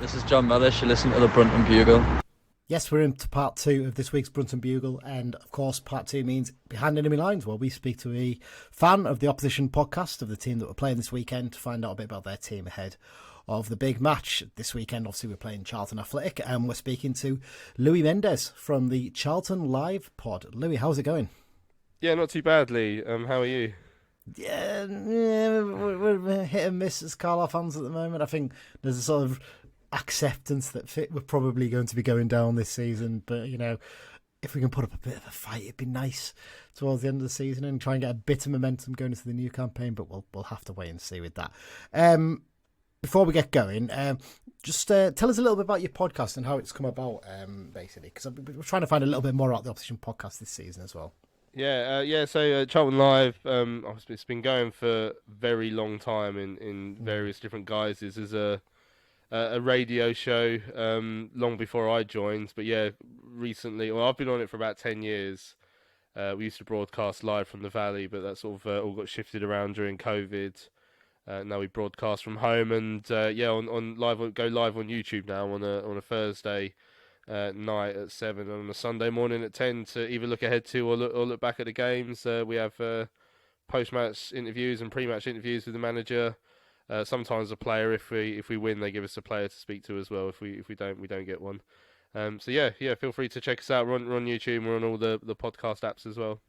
S5: This is John Mellish. You listen to the Burton Bugle.
S3: Yes, we're into part 2 of this week's Burton Bugle, and of course part 2 means Behind Enemy Lines, where we speak to a fan of the opposition podcast of the team that we're playing this weekend to find out a bit about their team ahead of the big match this weekend. Obviously we're playing Charlton Athletic, and we're speaking to Louis Mendes from the Charlton Live pod. Louis, how's it going?
S6: Yeah, not too badly. How are you?
S3: Yeah, we're hit and miss as Carlisle fans at the moment. I think there's a sort of acceptance that we're probably going to be going down this season, but if we can put up a bit of a fight, it'd be nice towards the end of the season and try and get a bit of momentum going into the new campaign, but we'll have to wait and see with that. Before we get going, just tell us a little bit about your podcast and how it's come about, basically, because we're trying to find a little bit more about the opposition podcast this season as well.
S6: So Charlton Live, it's been going for a very long time in various different guises as a radio show long before I joined, but recently, I've been on it for about 10 years. We used to broadcast live from the Valley, but that sort of all got shifted around during COVID. Now we broadcast from home, and on live, go live on YouTube now on a Thursday night at 7, and on a Sunday morning at 10 to either look ahead to or look back at the games. We have post-match interviews and pre-match interviews with the manager. Sometimes a player, if we win, they give us a player to speak to as well. If we don't, we don't get one. Feel free to check us out. We're on YouTube. We're on all the podcast apps as well.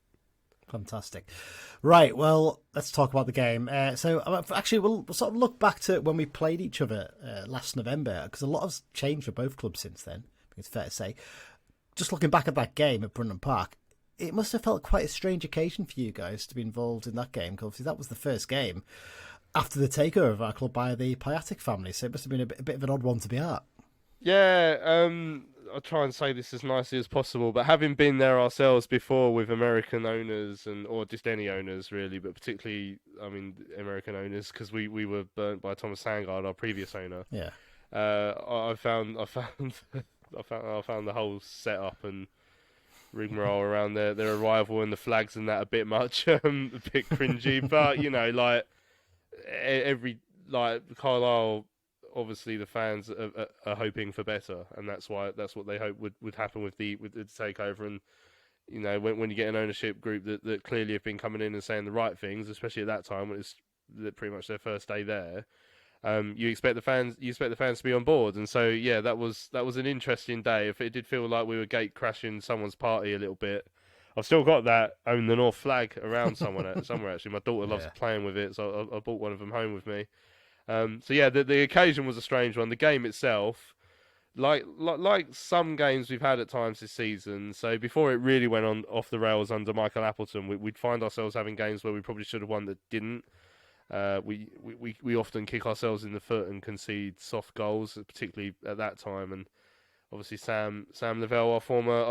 S3: Fantastic. Right, well, let's talk about the game. So actually, we'll sort of look back to when we played each other last November, because a lot has changed for both clubs since then, I think it's fair to say. Just looking back at that game at Brunton Park, it must have felt quite a strange occasion for you guys to be involved in that game, because obviously that was the first game after the takeover of our club by the Piatic family, so it must have been a bit of an odd one to be at.
S6: Yeah, I'll try and say this as nicely as possible, but having been there ourselves before with American owners or just any owners really, but particularly, American owners, because we were burnt by Thomas Sangard, our previous owner. Yeah. I found the whole setup and rigmarole around their arrival and the flags and that a bit much, a bit cringy, but Carlisle, obviously the fans are hoping for better, and that's what they hope would happen with the takeover. And when you get an ownership group that clearly have been coming in and saying the right things, especially at that time when it's pretty much their first day there, you expect the fans to be on board, and so yeah, that was an interesting day. If it did feel like we were gate crashing someone's party a little bit. I've still got that Own the North flag around somewhere actually. My daughter loves playing with it, so I brought one of them home with me. So yeah, the occasion was a strange one. The game itself, like some games we've had at times this season. So before it really went on off the rails under Michael Appleton, we'd find ourselves having games where we probably should have won that didn't. We often kick ourselves in the foot and concede soft goals, particularly at that time. And obviously Sam Lavelle, our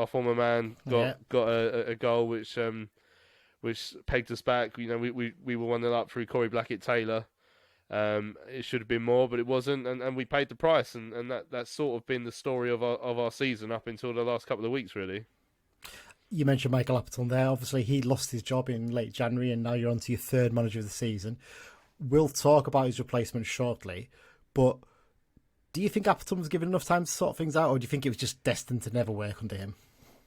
S6: former man, got a goal which pegged us back. You know, we were 1-0 up through Corey Blackett-Taylor. It should have been more, but it wasn't, and we paid the price, and that's sort of been the story of our season up until the last couple of weeks, really.
S3: You mentioned Michael Appleton there. Obviously, he lost his job in late January, and now you're on to your third manager of the season. We'll talk about his replacement shortly, but do you think Appleton was given enough time to sort things out, or do you think it was just destined to never work under him?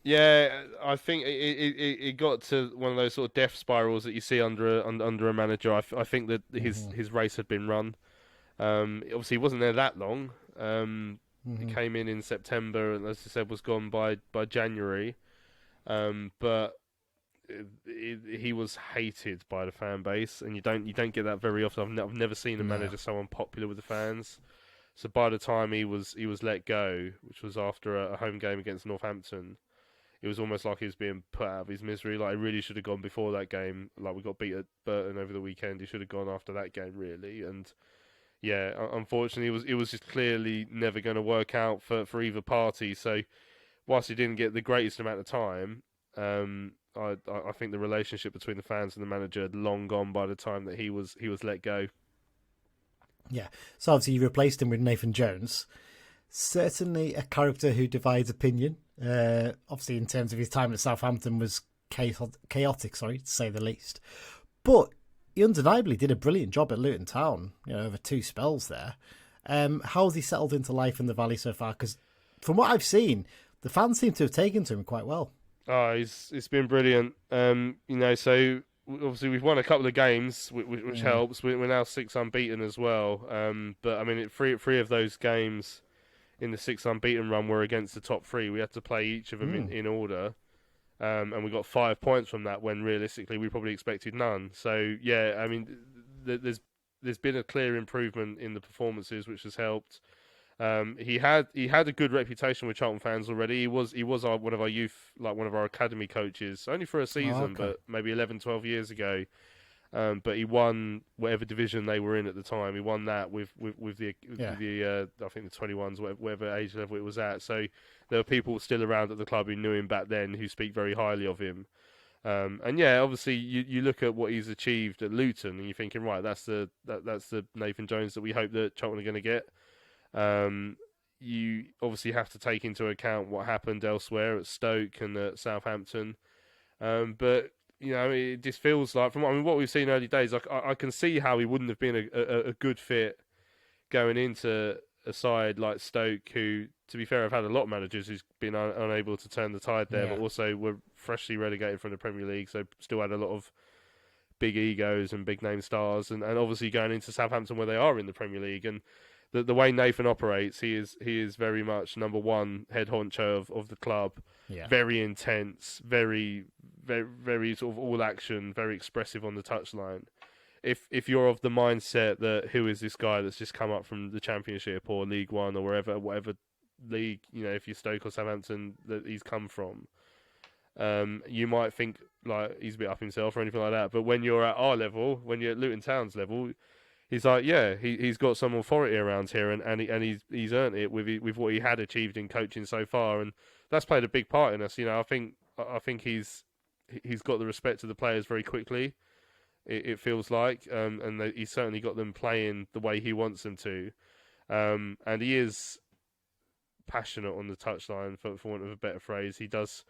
S6: Yeah, I think it got to one of those sort of death spirals that you see under a manager. I think that his race had been run. Obviously, he wasn't there that long. He came in September, and as I said, was gone by January. But he was hated by the fan base, and you don't get that very often. I've never seen a manager so unpopular with the fans. So by the time he was let go, which was after a home game against Northampton, it was almost like he was being put out of his misery. Like, he really should have gone before that game. Like, we got beat at Burton over the weekend. He should have gone after that game, really. And yeah, unfortunately, it was just clearly never going to work out for either party. So whilst he didn't get the greatest amount of time, I think the relationship between the fans and the manager had long gone by the time that he was let go.
S3: Yeah, so obviously you replaced him with Nathan Jones. Certainly a character who divides opinion. Obviously, in terms of his time at Southampton, was chaotic, to say the least. But he undeniably did a brilliant job at Luton Town, over 2 spells there. How has he settled into life in the Valley so far? Because from what I've seen, the fans seem to have taken to him quite well.
S6: Oh, it's been brilliant. So obviously we've won a couple of games, which helps. We're now 6 unbeaten as well. But I mean, three of those games in the 6 unbeaten run were against the top 3. We had to play each of them in order, and we got 5 points from that when realistically we probably expected none. So yeah, I mean, there's been a clear improvement in the performances, which has helped. He had a good reputation with Charlton fans already. He was one of our youth, like one of our academy coaches, only for a season, but maybe 11, 12 years ago. But he won whatever division they were in at the time. He won that with the I think the 21s, whatever age level it was at. So there were people still around at the club who knew him back then, who speak very highly of him. And yeah, obviously you look at what he's achieved at Luton, and you're thinking, right, that's the Nathan Jones that we hope that Charlton are going to get. You obviously have to take into account what happened elsewhere at Stoke and at Southampton. But it just feels like, from what we've seen early days, I can see how he wouldn't have been a good fit going into a side like Stoke, who, to be fair, have had a lot of managers who's been unable to turn the tide there, but also were freshly relegated from the Premier League, so still had a lot of big egos and big name stars, and obviously going into Southampton where they are in the Premier League. And the way Nathan operates, he is very much number one head honcho of the club. Yeah. Very intense, very, very, very sort of all action, very expressive on the touchline. If you're of the mindset that who is this guy that's just come up from the Championship or League One or whatever league, if you're Stoke or Southampton, that he's come from, you might think like he's a bit up himself or anything like that. But when you're at our level, when you're at Luton Town's level, he's like, yeah, he's got some authority around here, and he's earned it with what he had achieved in coaching so far, and that's played a big part in us. I think he's got the respect of the players very quickly. It feels like, and he's certainly got them playing the way he wants them to, and he is passionate on the touchline, for want of a better phrase. He does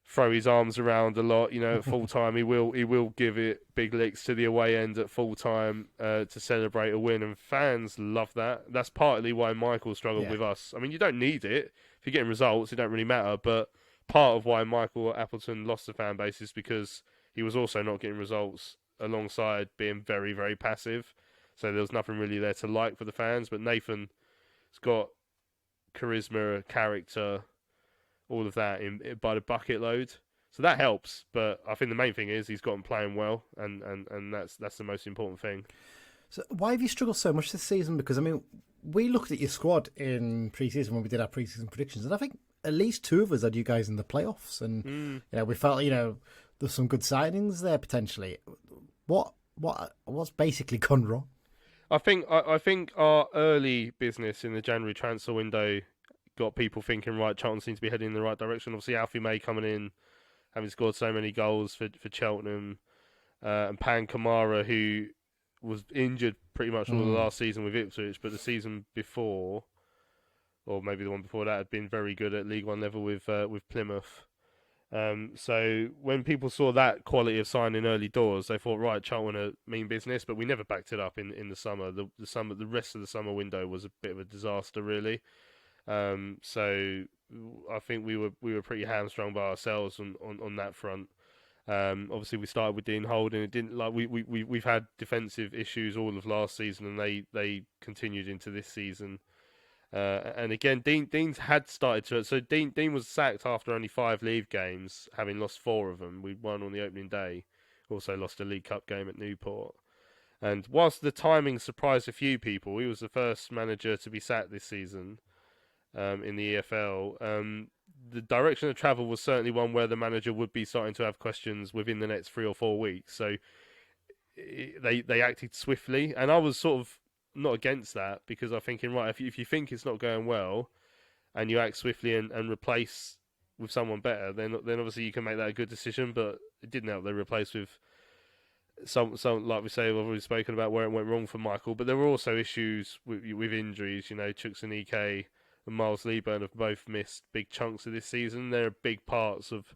S6: throw his arms around a lot, at full time. He will give it big licks to the away end at full time to celebrate a win, and fans love that. That's partly why Michael struggled with us. I mean, you don't need it. If you're getting results, it don't really matter, but part of why Michael Appleton lost the fan base is because he was also not getting results alongside being very, very passive. so there was nothing really there to like for the fans. But Nathan's got charisma, character, all of that by the bucket load, so that helps. But I think the main thing is he's got him playing well, and that's the most important thing.
S3: So why have you struggled so much this season? Because I mean, we looked at your squad in pre-season when we did our pre-season predictions, and I think at least two of us had you guys in the playoffs, and we felt there's some good signings there potentially. What's basically gone wrong?
S6: I think our early business in the January transfer window got people thinking, right, Charlton seems to be heading in the right direction. Obviously, Alfie May coming in, having scored so many goals for Cheltenham, and Pan Kamara, who was injured pretty much all the last season with Ipswich, but the season before, or maybe the one before that, had been very good at League One level with Plymouth. So when people saw that quality of signing early doors, they thought, right, Charlton are mean business, but we never backed it up in the summer. The rest of the summer window was a bit of a disaster, really. So I think we were pretty hamstrung by ourselves on that front. Obviously, we started with Dean Holden. It didn't we've had defensive issues all of last season, and they continued into this season. And again, Dean's had started to. So Dean was sacked after only 5 league games, having lost 4 of them. We won on the opening day. Also lost a League Cup game at Newport. And whilst the timing surprised a few people, he was the first manager to be sacked this season in the EFL. The direction of travel was certainly one where the manager would be starting to have questions within the next 3 or 4 weeks. So they acted swiftly, and I was sort of not against that, because I'm thinking, right, if you think it's not going well, and you act swiftly and replace with someone better, then obviously you can make that a good decision. But it didn't help. They replaced with some like we say, we've already spoken about where it went wrong for Michael. But there were also issues with injuries. Chukwuemeka and Miles Leeburn have both missed big chunks of this season. They're big parts of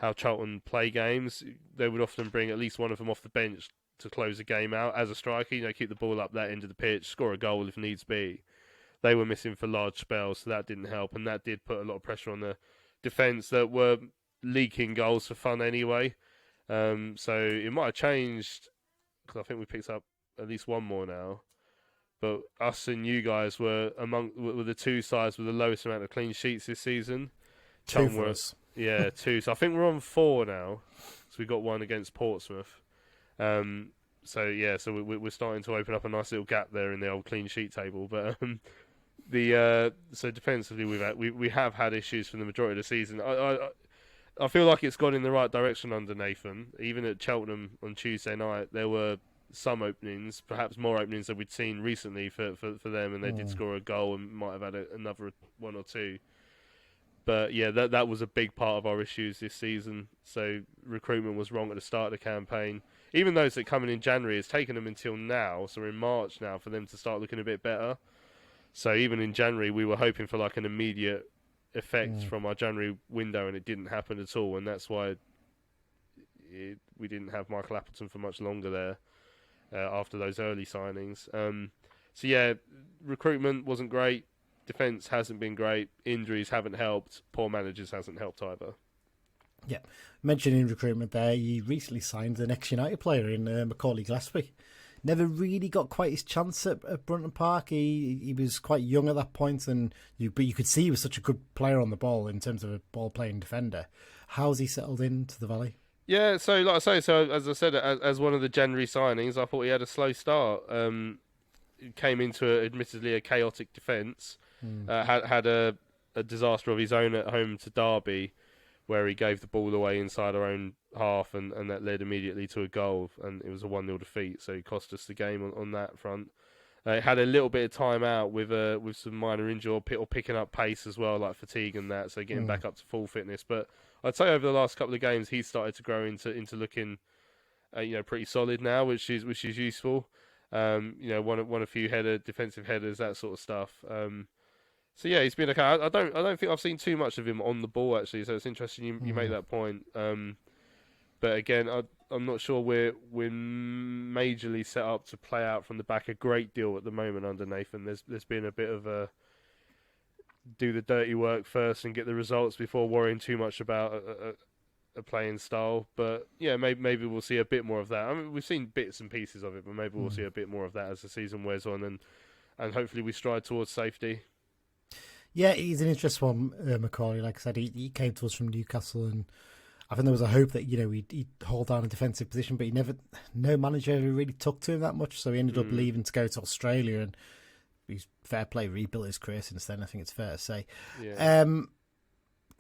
S6: how Charlton play games. They would often bring at least one of them off the bench to close the game out as a striker. Keep the ball up that end of the pitch, score a goal if needs be. They were missing for large spells, so that didn't help, and that did put a lot of pressure on the defence that were leaking goals for fun anyway. So it might have changed, because I think we picked up at least one more now. But us and you guys were the two sides with the lowest amount of clean sheets this season.
S3: 2 for us.
S6: Yeah, 2. So I think we're on 4 now. So we got 1 against Portsmouth. So we're starting to open up a nice little gap there in the old clean sheet table. But so defensively we have had issues for the majority of the season. I feel like it's gone in the right direction under Nathan. Even at Cheltenham on Tuesday night, there were some openings, perhaps more openings than we'd seen recently for them, and they did score a goal and might have had another 1 or 2. But yeah, that was a big part of our issues this season. So recruitment was wrong at the start of the campaign. Even those that come in January, it's taken them until now, so we're in March now, for them to start looking a bit better. So even in January, we were hoping for like an immediate effect from our January window, and it didn't happen at all. And that's why we didn't have Michael Appleton for much longer there after those early signings. So yeah, recruitment wasn't great. Defence hasn't been great. Injuries haven't helped. Poor managers hasn't helped either.
S3: Yeah. Mentioning recruitment there, you recently signed an ex-United player in Macaulay Gillesphey. Never really got quite his chance at Brunton Park. He was quite young at that point, but you could see he was such a good player on the ball in terms of a ball-playing defender. How's he settled into the Valley?
S6: Yeah, so like I say, as I said, as one of the January signings, I thought he had a slow start. Came into admittedly a chaotic defence. Had a disaster of his own at home to Derby, where he gave the ball away inside our own half, and that led immediately to a goal, and it was a 1-0 defeat, so it cost us the game on that front. It had a little bit of time out with some minor injury or picking up pace as well, like fatigue and that, so getting back up to full fitness. But I'd say over the last couple of games, he's started to grow into looking pretty solid now, which is useful. Won a few defensive headers, that sort of stuff. So yeah, he's been okay. I don't think I've seen too much of him on the ball actually. So it's interesting you make that point. But again, I'm not sure we're majorly set up to play out from the back a great deal at the moment under Nathan. There's been a bit of a do the dirty work first and get the results before worrying too much about a playing style. But yeah, maybe we'll see a bit more of that. I mean, we've seen bits and pieces of it, but maybe we'll see a bit more of that as the season wears on, and hopefully we stride towards safety.
S3: Yeah, he's an interesting one, Macaulay. Like I said, he came to us from Newcastle, and I think there was a hope that he'd hold down a defensive position, but no manager ever really took to him that much. So he ended up leaving to go to Australia, and he's fair play rebuilt his career since then. I think it's fair to say. Yeah.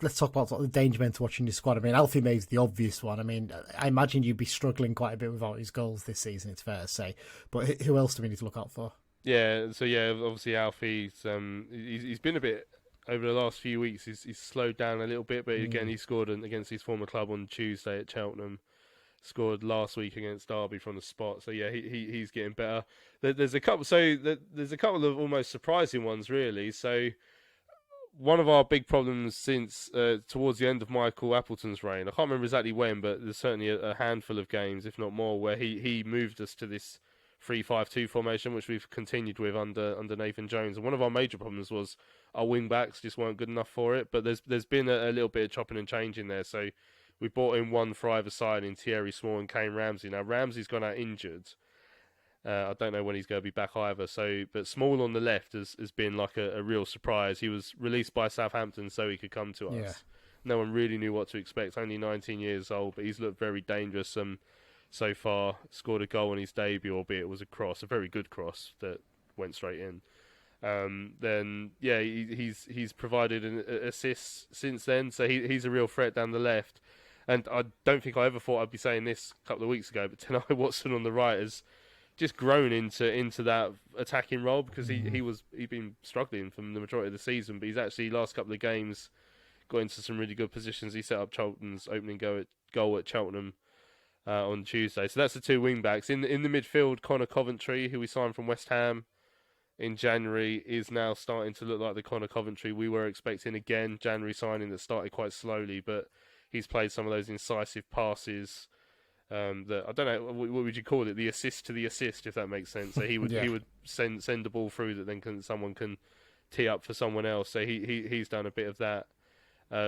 S3: Let's talk about the danger men to watching your squad. I mean, Alfie May's the obvious one. I mean, I imagine you'd be struggling quite a bit without his goals this season. It's fair to say, but who else do we need to look out for?
S6: Yeah, so obviously Alfie's he's been a bit over the last few weeks. He's slowed down a little bit, but again he scored against his former club on Tuesday at Cheltenham. Scored last week against Derby from the spot. So yeah, he's getting better. There's a couple. There's a couple of almost surprising ones really. So one of our big problems since towards the end of Michael Appleton's reign, I can't remember exactly when, but there's certainly a handful of games, if not more, where he moved us to this 3-5-2 formation, which we've continued with under Nathan Jones. And one of our major problems was our wing backs just weren't good enough for it. But there's been a little bit of chopping and changing there. So we brought in one for either side in Thierry Small and Kane Ramsey. Now Ramsey's gone out injured. I don't know when he's going to be back either. But Small on the left has been like a real surprise. He was released by Southampton so he could come to us. Yeah. No one really knew what to expect. Only 19 years old, but he's looked very dangerous. So far, scored a goal on his debut, albeit it was a very good cross that went straight in. Then he's provided an assist since then, so he's a real threat down the left. And I don't think I ever thought I'd be saying this a couple of weeks ago, but Tenai Watson on the right has just grown into that attacking role, because he'd been struggling from the majority of the season, but he's actually last couple of games got into some really good positions. He set up Charlton's opening goal at Cheltenham on Tuesday. So that's the two wing backs. In the midfield, Connor Coventry, who we signed from West Ham in January, is now starting to look like the Connor Coventry we were expecting. Again, January signing that started quite slowly, but he's played some of those incisive passes that, I don't know, what would you call it? The assist to the assist, if that makes sense. So he would send the ball through that then someone can tee up for someone else. So he's done a bit of that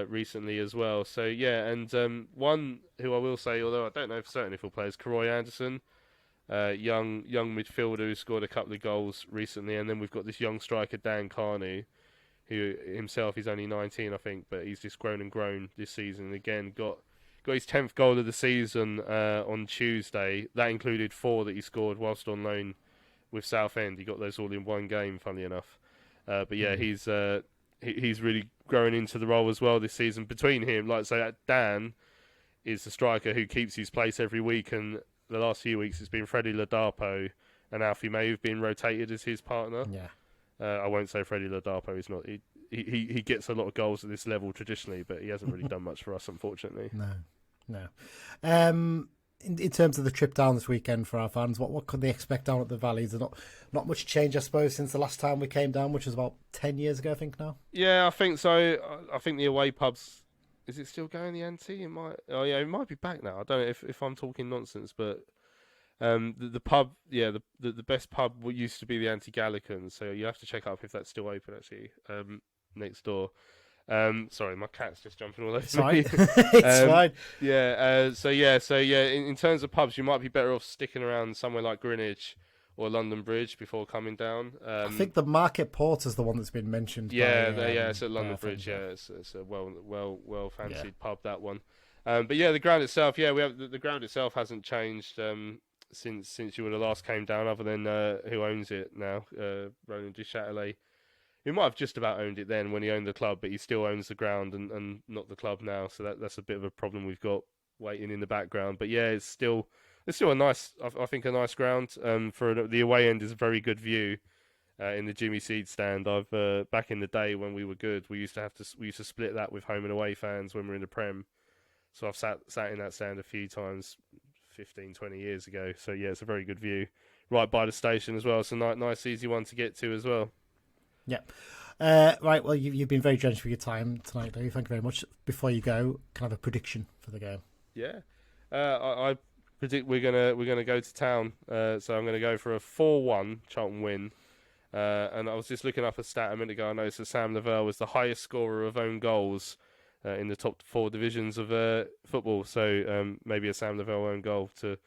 S6: recently as well. So yeah, and one who I will say, although I don't know for certain if he'll play, is Karoy Anderson, young midfielder who scored a couple of goals recently. And then we've got this young striker, Dan Carney, who himself is only 19, I think, but he's just grown and grown this season. And again, got his 10th goal of the season on Tuesday. That included 4 that he scored whilst on loan with Southend. He got those all in one game, funnily enough. But yeah, he's really growing into the role as well this season. Between him, like I say, Dan is the striker who keeps his place every week, and the last few weeks it's been Freddie Ladapo and Alfie May who've been rotated as his partner.
S3: Yeah.
S6: I won't say Freddie Ladapo. He's not. He gets a lot of goals at this level traditionally, but he hasn't really done much for us, unfortunately.
S3: No. In terms of the trip down this weekend for our fans, what could they expect down at the Valley? There's not much change, I suppose, since the last time we came down, which was about 10 years ago, I think now.
S6: Yeah, I think so. I think the away pubs, is it still going, the ante? It might. Oh yeah, it might be back now. I don't know if I'm talking nonsense, but the pub, yeah, the best pub used to be the Anti-Gallicans, so you have to check up if that's still open actually. Next door. Sorry, my cat's just jumping all over me.
S3: Right. It's fine.
S6: Yeah. So in terms of pubs, you might be better off sticking around somewhere like Greenwich or London Bridge before coming down.
S3: I think the Market Port is the one that's been mentioned.
S6: It's at London Bridge. Yeah, it's a well fancied pub, that one. But yeah, the ground itself. Yeah, we have the ground itself hasn't changed since you would have last came down, other than who owns it now, Roland Duchâtelet. He might have just about owned it then when he owned the club, but he still owns the ground and not the club now. So that's a bit of a problem we've got waiting in the background. But yeah, it's still a nice, I think, a nice ground. For the away end is a very good view in the Jimmy Seed stand. I've back in the day when we were good, we used to split that with home and away fans when we were in the Prem. So I've sat in that stand a few times, 15, 20 years ago. So yeah, it's a very good view right by the station as well. It's a nice, easy one to get to as well.
S3: Yeah. Right, well, you've been very generous with your time tonight, Dave. Thank you very much. Before you go, can I have a prediction for the game?
S6: Yeah. I predict we're gonna go to town. So I'm going to go for a 4-1 Charlton win. And I was just looking up a stat a minute ago. I noticed that Sam Lavelle was the highest scorer of own goals in the top 4 divisions of football. So maybe a Sam Lavelle own goal to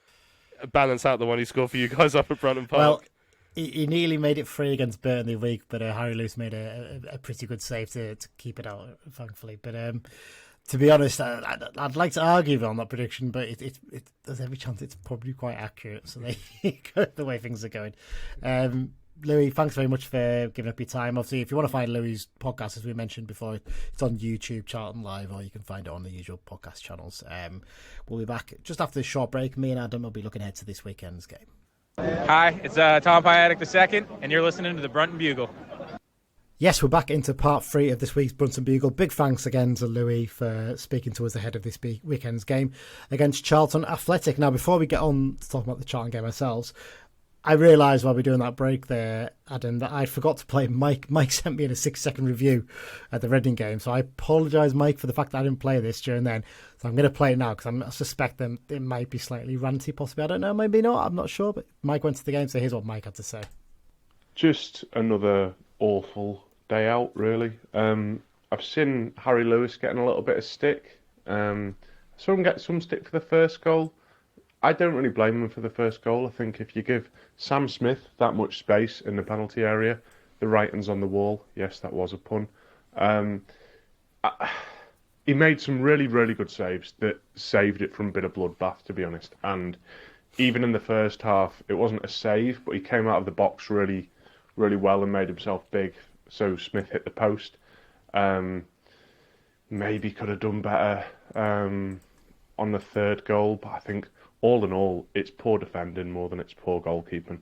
S6: balance out the one he scored for you guys up at Brunton Park.
S3: Well, he nearly made it free against Burton the week, but Harry Lewis made a pretty good save to keep it out, thankfully. But to be honest, I'd like to argue on that prediction, but there's every chance it's probably quite accurate. So there you go, the way things are going. Louis, thanks very much for giving up your time. Obviously, if you want to find Louis' podcast, as we mentioned before, it's on YouTube, Charlton Live, or you can find it on the usual podcast channels. We'll be back just after this short break. Me and Adam will be looking ahead to this weekend's game.
S7: Hi, it's Tom Piatic II, and you're listening to the Brunton Bugle.
S3: Yes, we're back into part 3 of this week's Brunton Bugle. Big thanks again to Louis for speaking to us ahead of this weekend's game against Charlton Athletic. Now, before we get on to talk about the Charlton game ourselves, I realised while we were doing that break there, Adam, that I forgot to play Mike. Mike sent me in a 6-second review at the Reading game, so I apologise, Mike, for the fact that I didn't play this during then. So I'm going to play it now because I suspect them it might be slightly ranty, possibly. I don't know, maybe not. I'm not sure, but Mike went to the game, so here's what Mike had to say.
S8: Just another awful day out, really. I've seen Harry Lewis getting a little bit of stick. Saw him get some stick for the first goal. I don't really blame him for the first goal. I think if you give Sam Smith that much space in the penalty area, the writing's on the wall. Yes, that was a pun. He made some really, really good saves that saved it from a bit of bloodbath, to be honest. And even in the first half, it wasn't a save, but he came out of the box really, really well and made himself big. So Smith hit the post. Maybe could have done better on the third goal, but I think all in all, it's poor defending more than it's poor goalkeeping.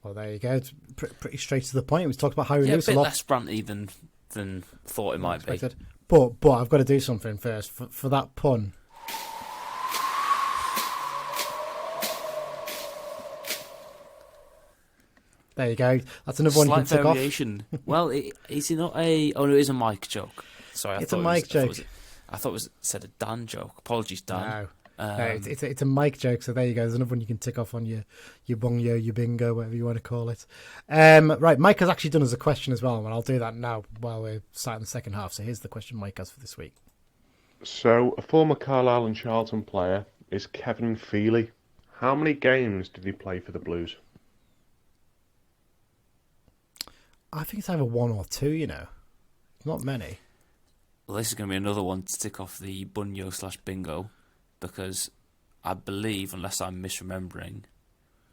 S3: Well, there you go. It's pretty straight to the point. We talked about Harry Lewis
S4: a
S3: lot.
S4: Less ranty than thought it might be.
S3: But I've got to do something first for that pun. There you go. That's another one you can tick
S4: variation. Off. Well, is it not a... Oh, no, it is a Mike joke. Sorry,
S3: it's a Mike joke.
S4: I thought it was said a Dan joke. Apologies, Dan.
S3: No. No, it's a Mike joke, so there you go. There's another one you can tick off on your bungyo, your bingo, whatever you want to call it. Right, Mike has actually done us a question as well, and I'll do that now while we're starting the second half. So here's the question Mike has for this week.
S8: So, a former Carlisle and Charlton player is Kevin Feely. How many games did he play for the Blues?
S3: I think it's either 1 or 2, Not many.
S4: Well, this is going to be another one to tick off the bunyo/bingo. Because I believe, unless I'm misremembering,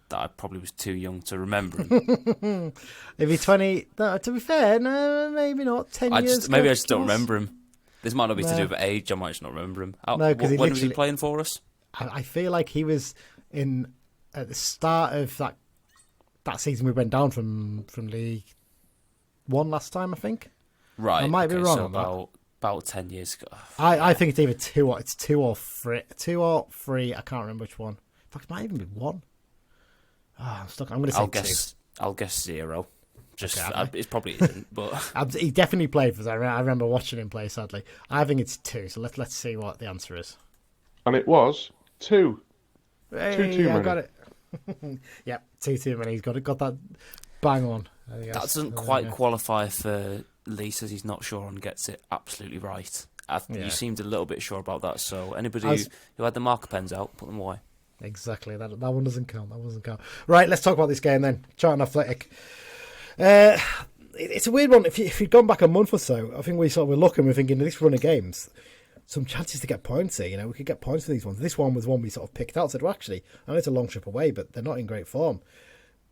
S4: that I probably was too young to remember him.
S3: If he's 20, no, to be fair, no, maybe not. 10 years
S4: maybe I just don't remember him. This might not be to do with age, I might just not remember him.
S3: No,
S4: when was he playing for us?
S3: I feel like he was at the start of that season we went down from League One last time, I think.
S4: Right.
S3: I might be wrong on
S4: that. About 10 years ago.
S3: I think it's either 2 or 3. 2 or 3. I can't remember which one. In fact, it might even be 1. Oh, I'm stuck. I'm going to say 2.
S4: I'll guess 0. Just
S3: okay,
S4: it probably isn't, but
S3: he definitely played for us. I remember watching him play. Sadly, I think it's 2. So let's see what the answer is.
S8: And it was 2.
S3: Hey,
S8: 2 too many.
S3: I got it. Yep, 2 too many. He's got that bang on.
S4: That doesn't quite qualify for Lee says he's not sure and gets it absolutely right. You seemed a little bit sure about that, so anybody who had the marker pens out, put them away.
S3: Exactly, that one doesn't count. That doesn't count. Right, let's talk about this game then. Charlton Athletic. It's a weird one. If you'd gone back a month or so, I think we're looking, we're thinking, this run of games, some chances to get points here. We could get points for these ones. This one was one we sort of picked out. Said, well, actually, I know it's a long trip away, but they're not in great form.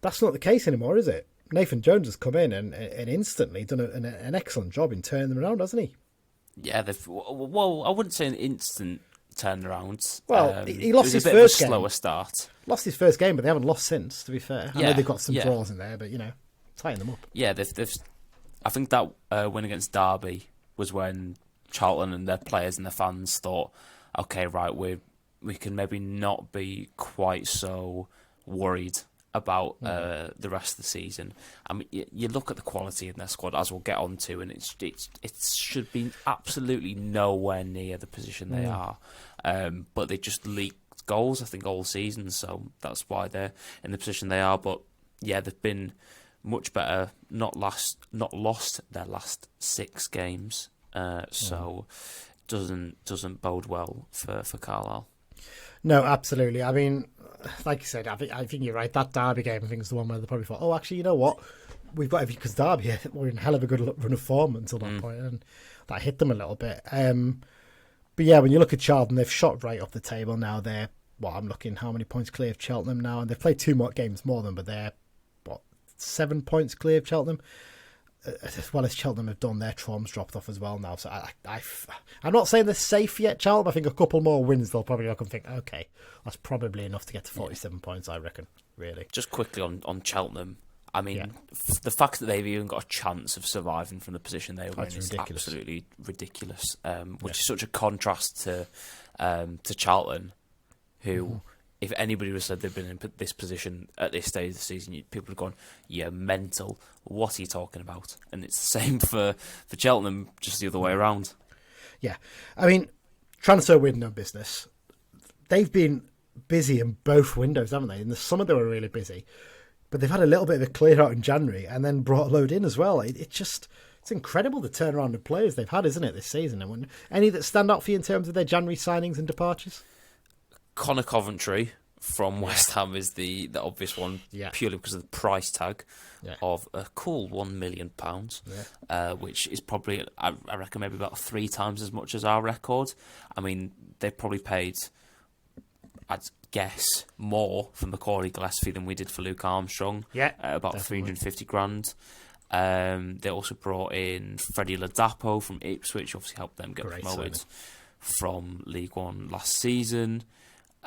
S3: That's not the case anymore, is it? Nathan Jones has come in and instantly done an excellent job in turning them around, hasn't he?
S4: Yeah, well, I wouldn't say an instant turnaround.
S3: Well, he lost his
S4: first
S3: first
S4: game.
S3: game.
S4: Slower start.
S3: Lost his first game, but they haven't lost since, to be fair. I know they've got some draws in there, but, tighten them up.
S4: Yeah, I think that win against Derby was when Charlton and their players and their fans thought, okay, right, we can maybe not be quite so worried about the rest of the season. I mean, you look at the quality in their squad, as we'll get on to, and it should be absolutely nowhere near the position they are. But they just leaked goals, I think, all season, so that's why they're in the position they are. But yeah, they've been much better. Not lost their last 6 games. So doesn't bode well for Carlisle.
S3: No, absolutely. I mean, like you said, I think you're right. That Derby game, I think, is the one where they probably thought, oh, actually, you know what? We've got every, because Derby were in a hell of a good run of form until that point, and that hit them a little bit. But yeah, when you look at Charlton, they've shot right up the table now. They're, I'm looking how many points clear of Cheltenham now, and they've played 2 more games more than, but they're 7 points clear of Cheltenham. As well as Cheltenham have done, their Trom's dropped off as well now. So I'm not saying they're safe yet, Cheltenham. I think a couple more wins, they'll probably look and think, okay, that's probably enough to get to 47 points, I reckon, really.
S4: Just quickly on Cheltenham, I mean, the fact that they've even got a chance of surviving from the position they were in is absolutely ridiculous, which is such a contrast to Charlton, who... If anybody would have said they've been in this position at this stage of the season, people would have gone, "You're mental. What are you talking about?" And it's the same for Cheltenham, just the other way around. Yeah.
S3: I mean, transfer window business, they've been busy in both windows, haven't they? In the summer, they were really busy. But they've had a little bit of a clear out in January and then brought a load in as well. It's incredible the turnaround of players they've had, isn't it, this season? And any that stand out for you in terms of their January signings and departures?
S4: Connor Coventry from West Ham is the obvious one, purely because of the price tag of a cool £1 million, which is probably, I reckon, maybe about 3 times as much as our record. I mean, they've probably paid, I'd guess, more for Macaulay Gillesphey than we did for Luke Armstrong. About definitely. 350 grand. They also brought in Freddie Ladapo from Ipswich, obviously helped them get promoted from League One last season.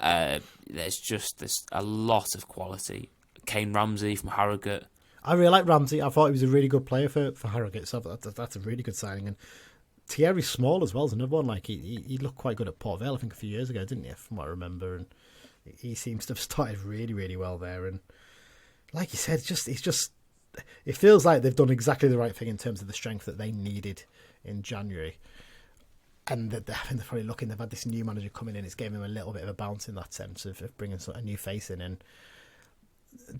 S4: There's a lot of quality. Kane Ramsey from Harrogate.
S3: I really like Ramsey. I thought he was a really good player for Harrogate, so that's a really good signing. And Thierry Small as well is another one. Like he looked quite good at Port Vale, I think, a few years ago, didn't he? From what I remember, and he seems to have started really, really well there. And like you said, it feels like they've done exactly the right thing in terms of the strength that they needed in January. And they're probably looking, they've had this new manager coming in, it's given him a little bit of a bounce in that sense of bringing a new face in. And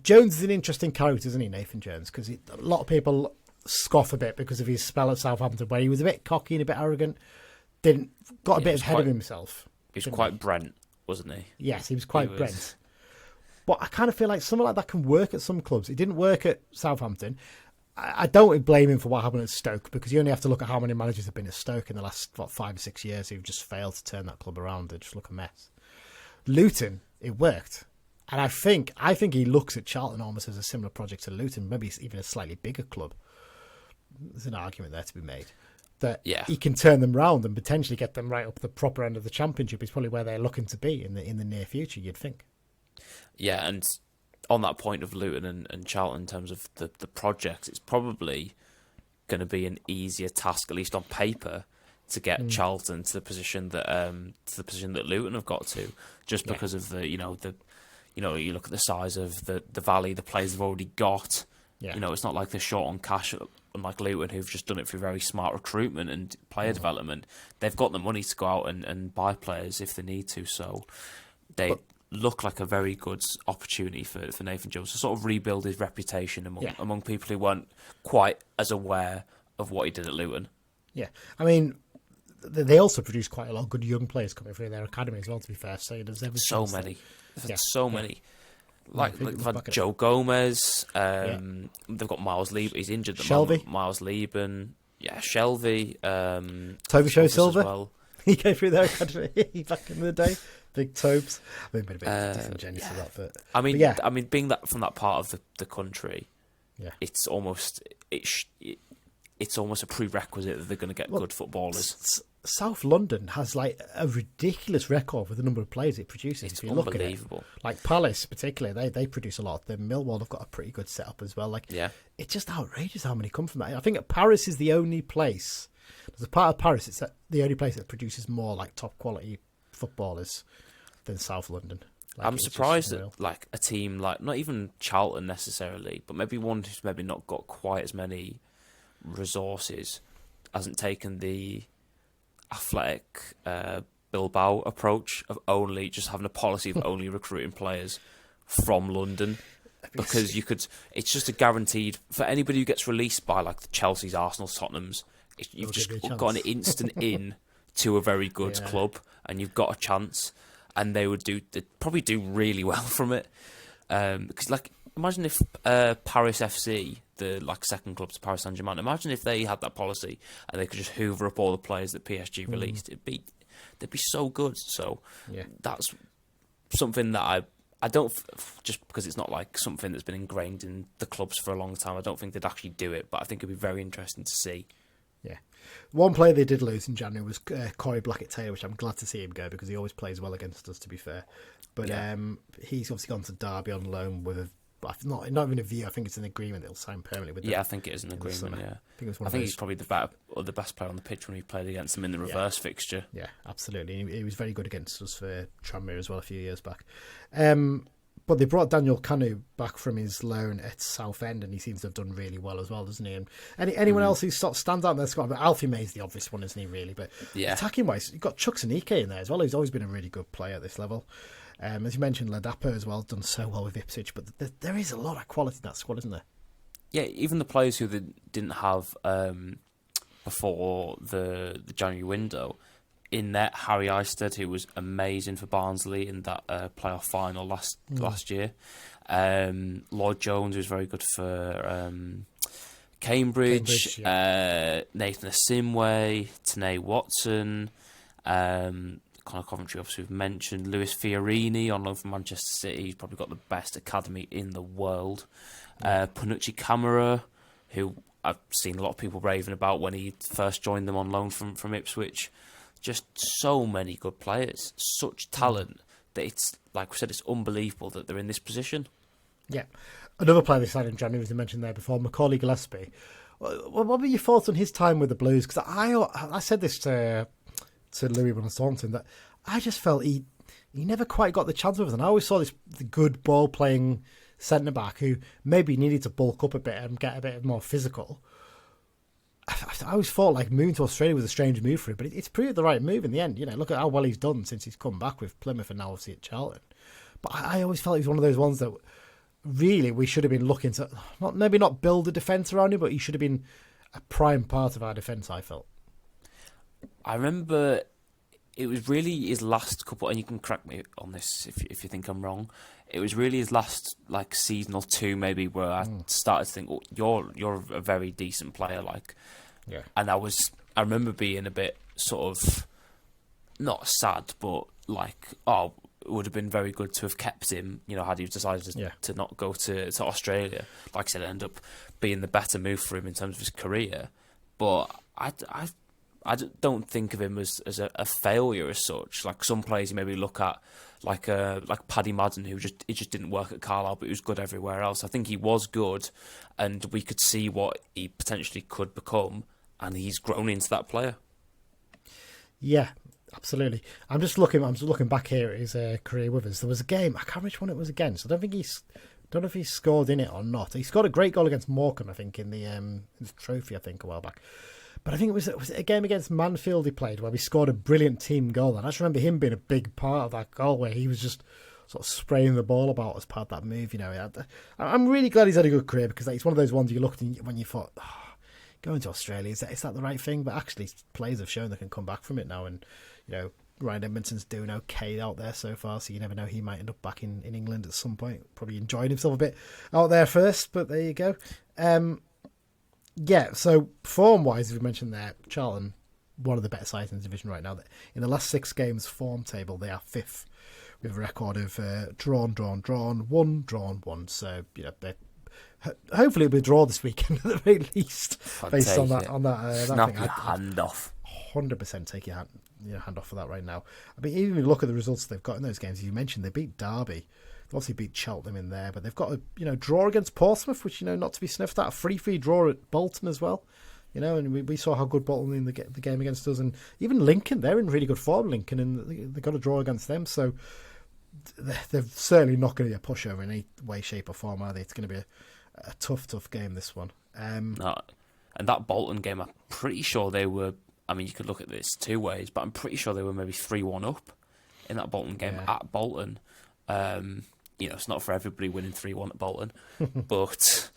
S3: Jones is an interesting character, isn't he, Nathan Jones? Because a lot of people scoff a bit because of his spell at Southampton, where he was a bit cocky and a bit arrogant, got a bit ahead of himself.
S4: He was quite Brent, wasn't he?
S3: Yes, he was quite Brent. But I kind of feel like something like that can work at some clubs. It didn't work at Southampton. I don't blame him for what happened at Stoke, because you only have to look at how many managers have been at Stoke in the last 5 or 6 years who've just failed to turn that club around. They just look a mess. Luton, it worked. And I think he looks at Charlton almost as a similar project to Luton, maybe even a slightly bigger club. There's an argument there to be made. That he can turn them round and potentially get them right up the proper end of the Championship is probably where they're looking to be in the near future, you'd think.
S4: Yeah, and on that point of Luton and Charlton in terms of the project, it's probably going to be an easier task, at least on paper, to get Charlton to the position that Luton have got to, just because of you look at the size of the Valley, the players they've already got. It's not like they're short on cash, unlike Luton, who've just done it through very smart recruitment and player development. They've got the money to go out and buy players if they need to, so look like a very good opportunity for Nathan Jones to sort of rebuild his reputation among people who weren't quite as aware of what he did at Luton. Yeah, I
S3: mean, they also produce quite a lot of good young players coming through their academy as well, to be fair. So there's
S4: so many. Like they've had Joe Gomez, they've got Miles Lieben, he's injured at the moment. Miles Lieben, Shelby,
S3: Toby Silva. Well. He came through their academy back in the day. Big Tobes. I mean, a bit disingenuous to that, but
S4: I mean, being that from that part of the country, it's almost a prerequisite that they're going to get good footballers.
S3: South London has like a ridiculous record with the number of players it produces.
S4: It's unbelievable.
S3: Like Palace, particularly, they produce a lot. The Millwall have got a pretty good setup as well. It's just outrageous how many come from that. I think Paris is the only place. There's a part of Paris. It's the only place that produces more like top quality footballers than South London.
S4: I'm surprised that like a team like not even Charlton necessarily, but maybe one who's maybe not got quite as many resources hasn't taken the Athletic Bilbao approach of only just having a policy of only recruiting players from London, because it's just a guaranteed for anybody who gets released by like the Chelsea's, Arsenal's, Tottenham's. You've just got an instant in to a very good club, and you've got a chance, and they'd probably do really well from it. Because imagine if Paris FC, the second club to Paris Saint-Germain, imagine if they had that policy and they could just hoover up all the players that PSG released. They'd be so good. So that's something that I don't, just because it's not something that's been ingrained in the clubs for a long time, I don't think they'd actually do it, but I think it'd be very interesting to see.
S3: Yeah. One player they did lose in January was Corey Blackett-Taylor, which I'm glad to see him go because he always plays well against us, to be fair. But he's obviously gone to Derby on loan with not even a view. I think it's an agreement that he'll sign permanently with them.
S4: Yeah, I think it is an agreement. Yeah, I think he's probably the best player on the pitch when we played against them in the reverse fixture.
S3: Yeah, absolutely. He was very good against us for Tranmere as well a few years back. But they brought Daniel Kanu back from his loan at Southend, and he seems to have done really well as well, doesn't he? And anyone else who sort of stands out in their squad? But Alfie May's the obvious one, isn't he? Really, but attacking wise, you've got Chuck Sanike in there as well. He's always been a really good player at this level. As you mentioned, Ladapo as well, done so well with Ipswich, but there is a lot of quality in that squad, isn't there?
S4: Yeah, even the players who they didn't have before the January window. In net, Harry Eisted, who was amazing for Barnsley in that playoff final last year. Lloyd Jones, who was very good for Cambridge. Nathan Asimwe, Tanae Watson. Connor Coventry, obviously, we've mentioned. Lewis Fiorini on loan from Manchester City. He's probably got the best academy in the world. Panucci Camara, who I've seen a lot of people raving about when he first joined them on loan from Ipswich. Just so many good players, such talent that it's, like we said, it's unbelievable that they're in this position. Yeah.
S3: Another player they signed in January, as I mentioned there before, Macaulay Gillesphey. What were your thoughts on his time with the Blues? Because I said this to Louis when I saw him, that I just felt he never quite got the chance with us. And I always saw this good ball-playing centre-back who maybe needed to bulk up a bit and get a bit more physical. I always thought moving to Australia was a strange move for him, but it's proved the right move in the end. Look at how well he's done since he's come back with Plymouth and now obviously at Charlton. But I always felt he was one of those ones that really we should have been looking to maybe not build a defence around him, but he should have been a prime part of our defence, I felt.
S4: I remember it was really his last couple, and you can correct me on this if you think I'm wrong. It was really his last season or two, maybe, where I started to think, you're a very decent player,
S3: yeah.
S4: And I remember being a bit sort of not sad, but it would have been very good to have kept him. Had he decided to not go to Australia. Like I said, it ended up being the better move for him in terms of his career. But I don't think of him as a failure as such. Some players you maybe look at, like Paddy Madden, who just didn't work at Carlisle, but he was good everywhere else. I think he was good, and we could see what he potentially could become, and he's grown into that player.
S3: Yeah, absolutely. I'm just looking back here at his career with us. There was a game, I can't remember which one it was against. I don't know if he scored in it or not. He scored a great goal against Morecambe, I think, in the trophy, I think, a while back. But I think was it a game against Manfield he played where we scored a brilliant team goal. And I just remember him being a big part of that goal where he was just sort of spraying the ball about as part of that move. I'm really glad he's had a good career because it's one of those ones you looked at when you thought, going to Australia, is that the right thing? But actually, players have shown they can come back from it now. And, Ryan Edmondson's doing okay out there so far, so you never know, he might end up back in England at some point. Probably enjoying himself a bit out there first, but there you go. Yeah, so form-wise, as we mentioned there, Charlton, one of the better sides in the division right now. In the last 6 games form table, they are 5th with a record of drawn, 1, drawn, 1. So, hopefully it'll be a draw this weekend at the very least, based on that.
S4: Snap your hand off.
S3: 100% take your hand off for that right now. I mean, even look at the results they've got in those games. As you mentioned, they beat Derby. They obviously beat Cheltenham in there, but they've got a draw against Portsmouth, which not to be sniffed at. A 3-3 draw at Bolton as well. And we saw how good Bolton in the game against us, and even Lincoln, they're in really good form. Lincoln, and they got a draw against them, so they're certainly not going to be a pushover in any way, shape, or form, are they? It's going to be a tough game, this one.
S4: No, and that Bolton game, I'm pretty sure they were. I mean, you could look at this 2 ways, but I'm pretty sure they were maybe 3-1 up in that Bolton game at Bolton. It's not for everybody winning 3-1 at Bolton, but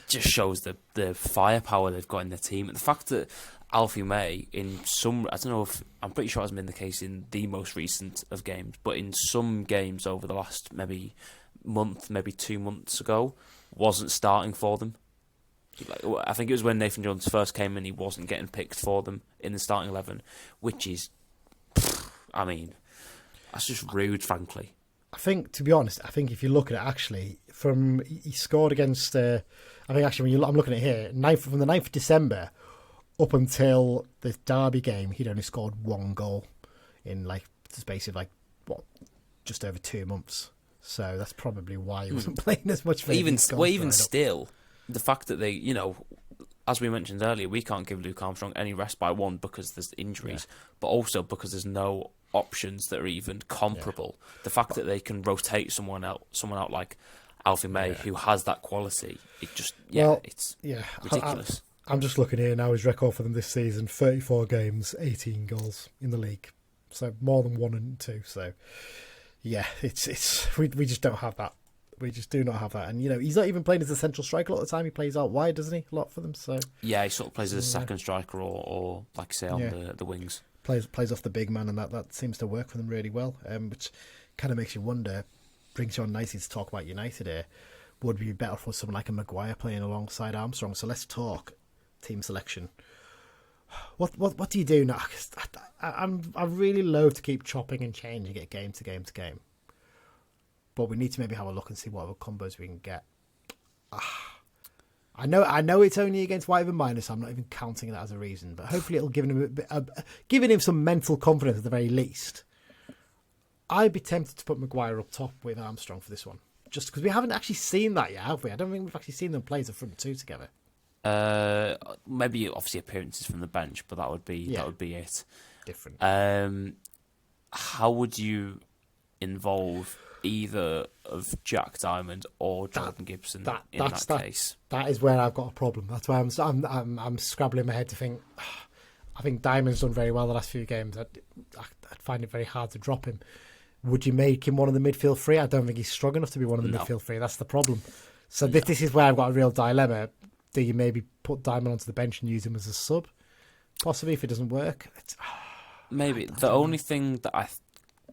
S4: just shows the firepower they've got in their team. And the fact that Alfie May in some, I don't know if, I'm pretty sure it hasn't been the case in the most recent of games, but in some games over the last maybe month, maybe 2 months ago, wasn't starting for them. I think it was when Nathan Jones first came in, he wasn't getting picked for them in the starting 11, which is, I mean, that's just rude, frankly.
S3: I think, to be honest, if you look at it actually, he scored against, I think actually I'm looking at it here, from the 9th of December up until the Derby game, he'd only scored 1 goal in like the space of just over 2 months. So that's probably why he wasn't playing as much.
S4: Even still, the fact that they, as we mentioned earlier, we can't give Luke Armstrong any rest by one because there's injuries, but also because there's no options that are even comparable. Yeah. The fact that they can rotate someone out like Alfie May, who has that quality, it's ridiculous.
S3: I'm just looking here now, his record for them this season, 34 games, 18 goals in the league. So more than 1 and 2. So yeah, we just don't have that. We just do not have that. And, he's not even playing as a central striker a lot of the time. He plays out wide, doesn't he? A lot for them. So
S4: yeah, he sort of plays as a second striker or like I say, on the wings.
S3: Plays off the big man, and that seems to work for them really well, which kind of makes you wonder, brings you on nicely to talk about United here. Would it be better for someone like a Maguire playing alongside Armstrong? So let's talk team selection. What do you do now? I'm really loath to keep chopping and changing it game to game to game. But we need to maybe have a look and see what other combos we can get. I know it's only against White and minus, so I'm not even counting that as a reason. But hopefully it'll give him giving him some mental confidence at the very least. I'd be tempted to put Maguire up top with Armstrong for this one, just because we haven't actually seen that yet, have we? I don't think we've actually seen them play as a front two together.
S4: Maybe obviously appearances from the bench, but that would be it.
S3: Different.
S4: How would you involve either of Jack Diamond or Jordan Gibson in that case?
S3: That is where I've got a problem. That's why I'm scrabbling my head to think. I think Diamond's done very well the last few games. I'd find it very hard to drop him. Would you make him one of the midfield three? I don't think he's strong enough to be one of the midfield three. That's the problem. So this is where I've got a real dilemma. Do you maybe put Diamond onto the bench and use him as a sub? Possibly, if it doesn't work.
S4: Maybe. The only thing that I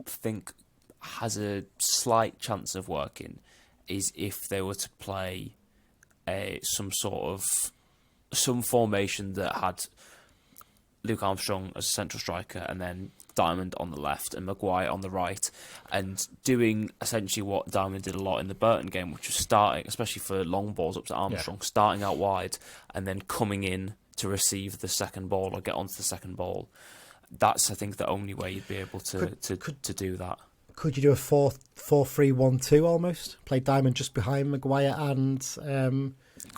S4: think has a slight chance of working is if they were to play some formation that had Luke Armstrong as a central striker and then Diamond on the left and Maguire on the right, and doing essentially what Diamond did a lot in the Burton game, which was starting, especially for long balls up to Armstrong, starting out wide and then coming in to receive the second ball or get onto the second ball. That's, I think, the only way you'd be able to do that. Could
S3: you do a 4-3-1-2 almost? Play Diamond just behind Maguire and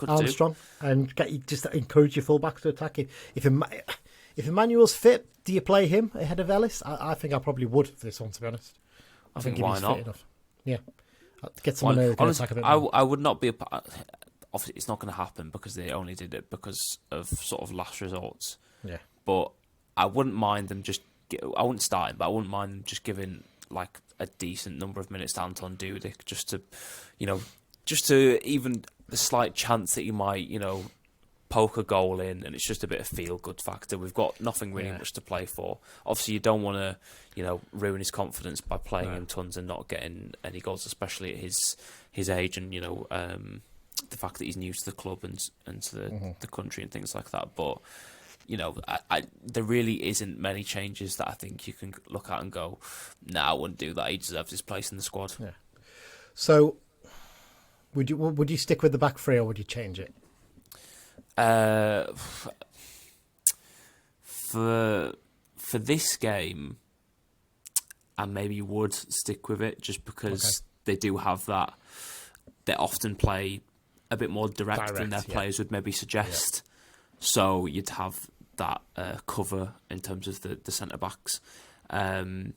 S3: Armstrong, and just encourage your fullbacks to attack it. If Emmanuel's fit, do you play him ahead of Ellis? I think I probably would for this one, to be honest.
S4: I think why not?
S3: Fit enough. Yeah, get someone there that can attack a bit more.
S4: I would not be. Obviously, it's not going to happen because they only did it because of sort of last resorts.
S3: Yeah,
S4: but I wouldn't mind them I wouldn't start him, but I wouldn't mind them just giving like a decent number of minutes to Anton Dudek, just to even the slight chance that he might, poke a goal in, and it's just a bit of feel-good factor. We've got nothing really much to play for. Obviously, you don't want to, ruin his confidence by playing him tons and not getting any goals, especially at his age, and the fact that he's new to the club and to the country and things like that. But there really isn't many changes that I think you can look at and go, nah, I wouldn't do that. He deserves his place in the squad.
S3: Yeah. So, would you stick with the back three or would you change it?
S4: For this game, I maybe would stick with it just because they do have that. They often play a bit more direct than their players would maybe suggest. Yeah. So you'd have that cover in terms of the centre backs. But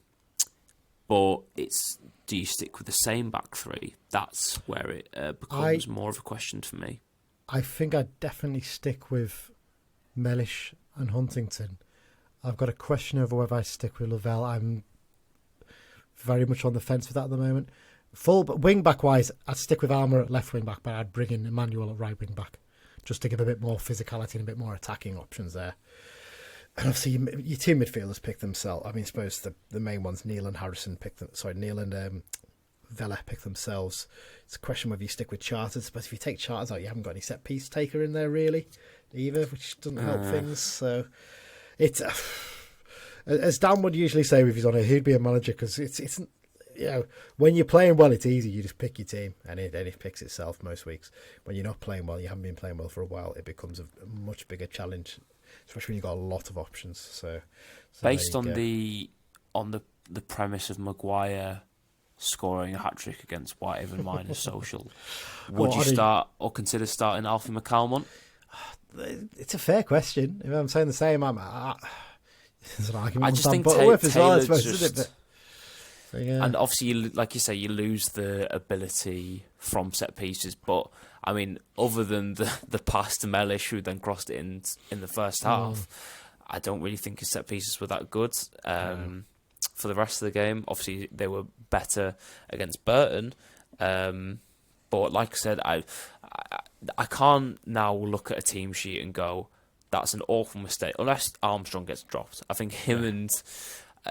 S4: do you stick with the same back three? That's where it becomes more of a question for me.
S3: I think I'd definitely stick with Mellish and Huntington. I've got a question over whether I stick with Lavelle. I'm very much on the fence with that at the moment. Wing back wise, I'd stick with Armour at left wing back, but I'd bring in Emmanuel at right wing back just to give a bit more physicality and a bit more attacking options there. And obviously, your two midfielders pick themselves. I mean, I suppose the main ones, Neil and Harrison, Neil and Vela pick themselves. It's a question whether you stick with Charters, but if you take Charters out, you haven't got any set piece taker in there really, either, which doesn't help things. So it's as Dan would usually say if he's on it, he'd be a manager because it's when you're playing well, it's easy. You just pick your team, and it picks itself most weeks. When you're not playing well, you haven't been playing well for a while, it becomes a much bigger challenge, especially when you've got a lot of options. So
S4: based on the premise of Maguire scoring a hat-trick against Whitehaven minus Social, would you start or consider starting Alfie McCalmont?
S3: It's a fair question. If I'm saying the same, there's an argument.
S4: I just think
S3: Taylor's
S4: just... Yeah. And obviously, like you say, you lose the ability from set pieces. But I mean, other than the pass to Mellish, who then crossed it in the first half, I don't really think his set pieces were that good. For the rest of the game, obviously they were better against Burton. But like I said, I can't now look at a team sheet and go, that's an awful mistake, unless Armstrong gets dropped. I think him and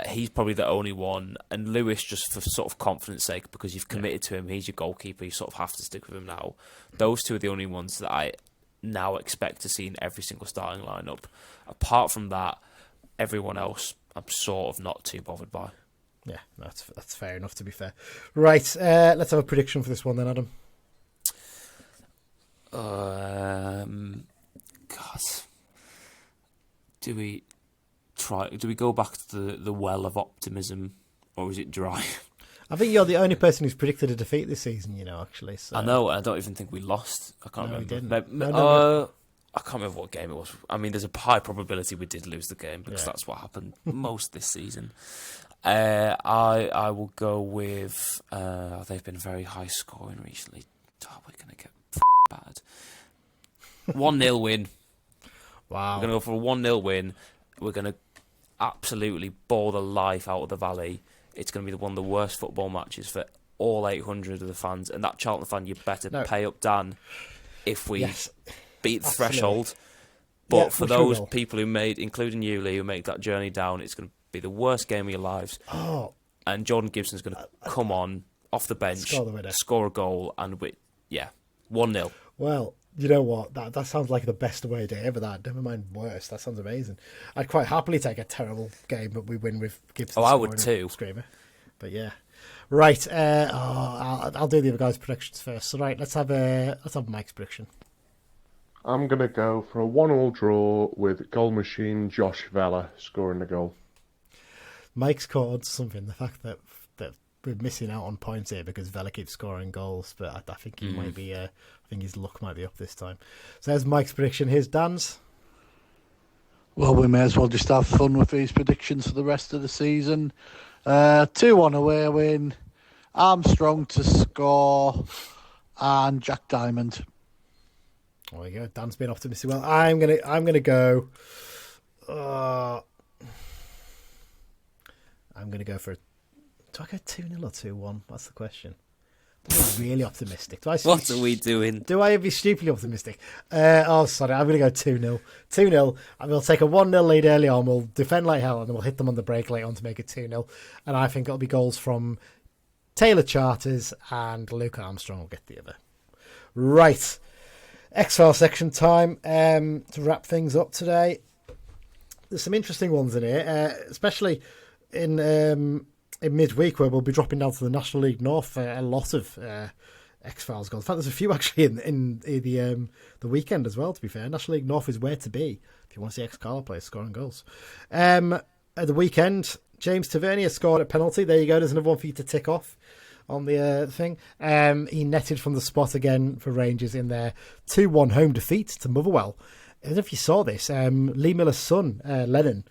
S4: he's probably the only one, and Lewis, just for sort of confidence sake, because you've committed to him, he's your goalkeeper, you sort of have to stick with him now. Those two are the only ones that I now expect to see in every single starting lineup. Apart from that, everyone else I'm sort of not too bothered by.
S3: Yeah, that's fair enough, to be fair. Right, let's have a prediction for this one then, Adam.
S4: God, do we go back to the well of optimism, or is it dry?
S3: I think you're the only person who's predicted a defeat this season, actually. So.
S4: I know, I don't even think we lost. I can't remember.
S3: We didn't. No.
S4: I can't remember what game it was. I mean, there's a high probability we did lose the game because that's what happened most this season. I will go with... they've been very high scoring recently. Oh, we're going to get bad. 1-0 win.
S3: Wow.
S4: We're going to go for a 1-0 win. We're going to absolutely bore the life out of the Valley. It's going to be one of the worst football matches for all 800 of the fans. And that Charlton fan, you better pay up, Dan, if we beat the threshold. But for those people who made, including you, Lee, who make that journey down, it's going to be the worst game of your lives.
S3: Oh.
S4: And Jordan Gibson's going to come on, off the bench, score a goal, and 1-0.
S3: Well, you know what? That sounds like the best away day ever. That, never mind worse. That sounds amazing. I'd quite happily take a terrible game, but we win with Gibson.
S4: Oh, I would too.
S3: Screamer. But yeah, right. I'll do the other guys' predictions first. So right, let's have Mike's prediction.
S8: I'm gonna go for a 1-1 draw with goal machine Josh Vela scoring the goal.
S3: Mike's caught something. The fact that we're missing out on points here because Vela keeps scoring goals, but I think he might be. I think his luck might be up this time. So there's Mike's prediction. Here's Dan's.
S9: Well, we may as well just have fun with these predictions for the rest of the season. 2-1 away win. Armstrong to score, and Jack Diamond.
S3: There you go. Dan's been optimistic. Well, I'm gonna go. I'm gonna go for. Do I go 2-0 or 2-1? That's the question. I'm really optimistic.
S4: What are we doing?
S3: Do I be stupidly optimistic? Sorry. I'm going to go 2-0. 2-0. And we'll take a 1-0 lead early on. We'll defend like hell, and then we'll hit them on the break later on to make it 2-0. And I think it'll be goals from Taylor Charters, and Luke Armstrong will get the other. Right. X-File section time to wrap things up today. There's some interesting ones in here, especially in midweek, where we'll be dropping down to the National League North. A lot of X-Files goals. In fact, there's a few actually in the weekend as well, to be fair. National League North is where to be if you want to see ex-Carlisle players scoring goals. At the weekend, James Tavernier scored a penalty. There you go. There's another one for you to tick off on the thing. He netted from the spot again for Rangers in their 2-1 home defeat to Motherwell. I don't know if you saw this. Lee Miller's son, Lennon,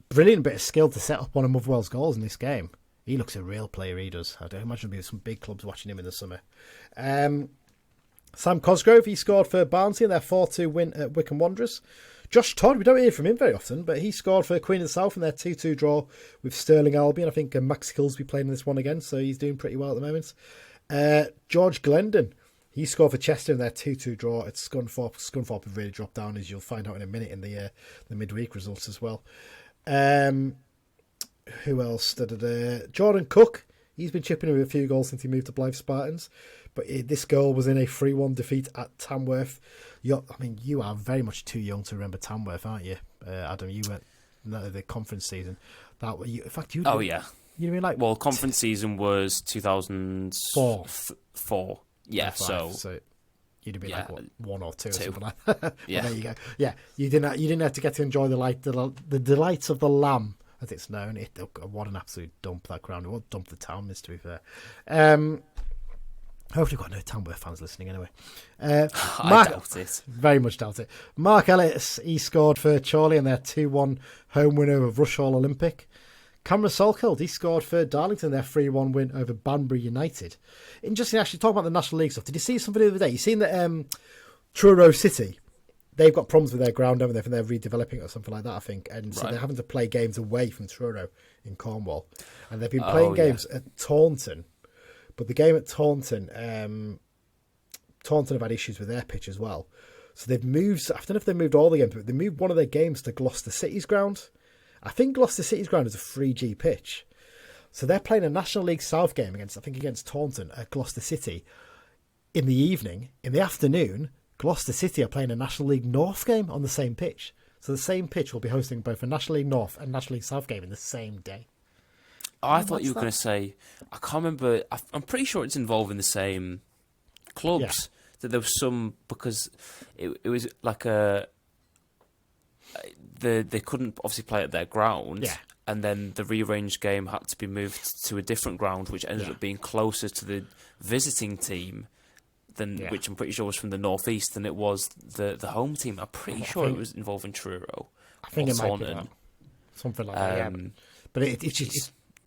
S3: brilliant bit of skill to set up one of Motherwell's goals in this game. He looks a real player, he does. I don't imagine there'll be some big clubs watching him in the summer. Sam Cosgrove, he scored for Barnsley in their 4-2 win at Wycombe Wanderers. Josh Todd, we don't hear from him very often, but he scored for Queen of the South in their 2-2 draw with Stirling Albion. I think Max Gillesphey playing in this one again, so he's doing pretty well at the moment. George Glendon, He scored for Chester in their 2-2 draw at Scunthorpe. Scunthorpe have really dropped down, as you'll find out in a minute in the midweek results as well. Who else? Jordan Cook. He's been chipping in with a few goals since he moved to Blythe Spartans. But this goal was in a 3-1 defeat at Tamworth. You are very much too young to remember Tamworth, aren't you, Adam? You went the conference season. In fact, you.
S4: Oh yeah.
S3: You mean
S4: Well, conference season was 2004. Yeah, so
S3: you'd have been like what, 1 or 2 or
S4: 2.
S3: something like that.
S4: Yeah.
S3: There you go. Yeah, you didn't have to get to enjoy the delights of the Lamb, as it's known. What an absolute dump that ground! What dump the town is, to be fair. Hopefully, we've got no Tamworth fans listening anyway.
S4: I doubt it.
S3: Very much doubt it. Mark Ellis, he scored for Chorley in their 2-1 home win over Rushall Olympic. Cameron Salkeld, he scored for Darlington, their 3-1 win over Banbury United. Interesting, actually, talking about the National League stuff. Did you see something the other day? You seen that Truro City, they've got problems with their ground, haven't they? And they're redeveloping it or something like that, I think. And so they're having to play games away from Truro in Cornwall. And they've been playing games at Taunton. But the game at Taunton, Taunton have had issues with their pitch as well. So they've moved, I don't know if they moved all the games, but they moved one of their games to Gloucester City's ground. I think Gloucester City's ground is a 3G pitch. So they're playing a National League South game against Taunton at Gloucester City in the evening. In the afternoon, Gloucester City are playing a National League North game on the same pitch. So the same pitch will be hosting both a National League North and National League South game in the same day.
S4: I thought you were going to say, I can't remember, I'm pretty sure it's involving the same clubs. Yeah. That there was some, because it was like they couldn't obviously play at their ground.
S3: Yeah.
S4: And then the rearranged game had to be moved to a different ground, which ended up being closer to the visiting team, which I'm pretty sure was from the northeast, than it was the home team. I'm pretty sure it was involving Truro.
S3: I think it might be that. Something like that, yeah. But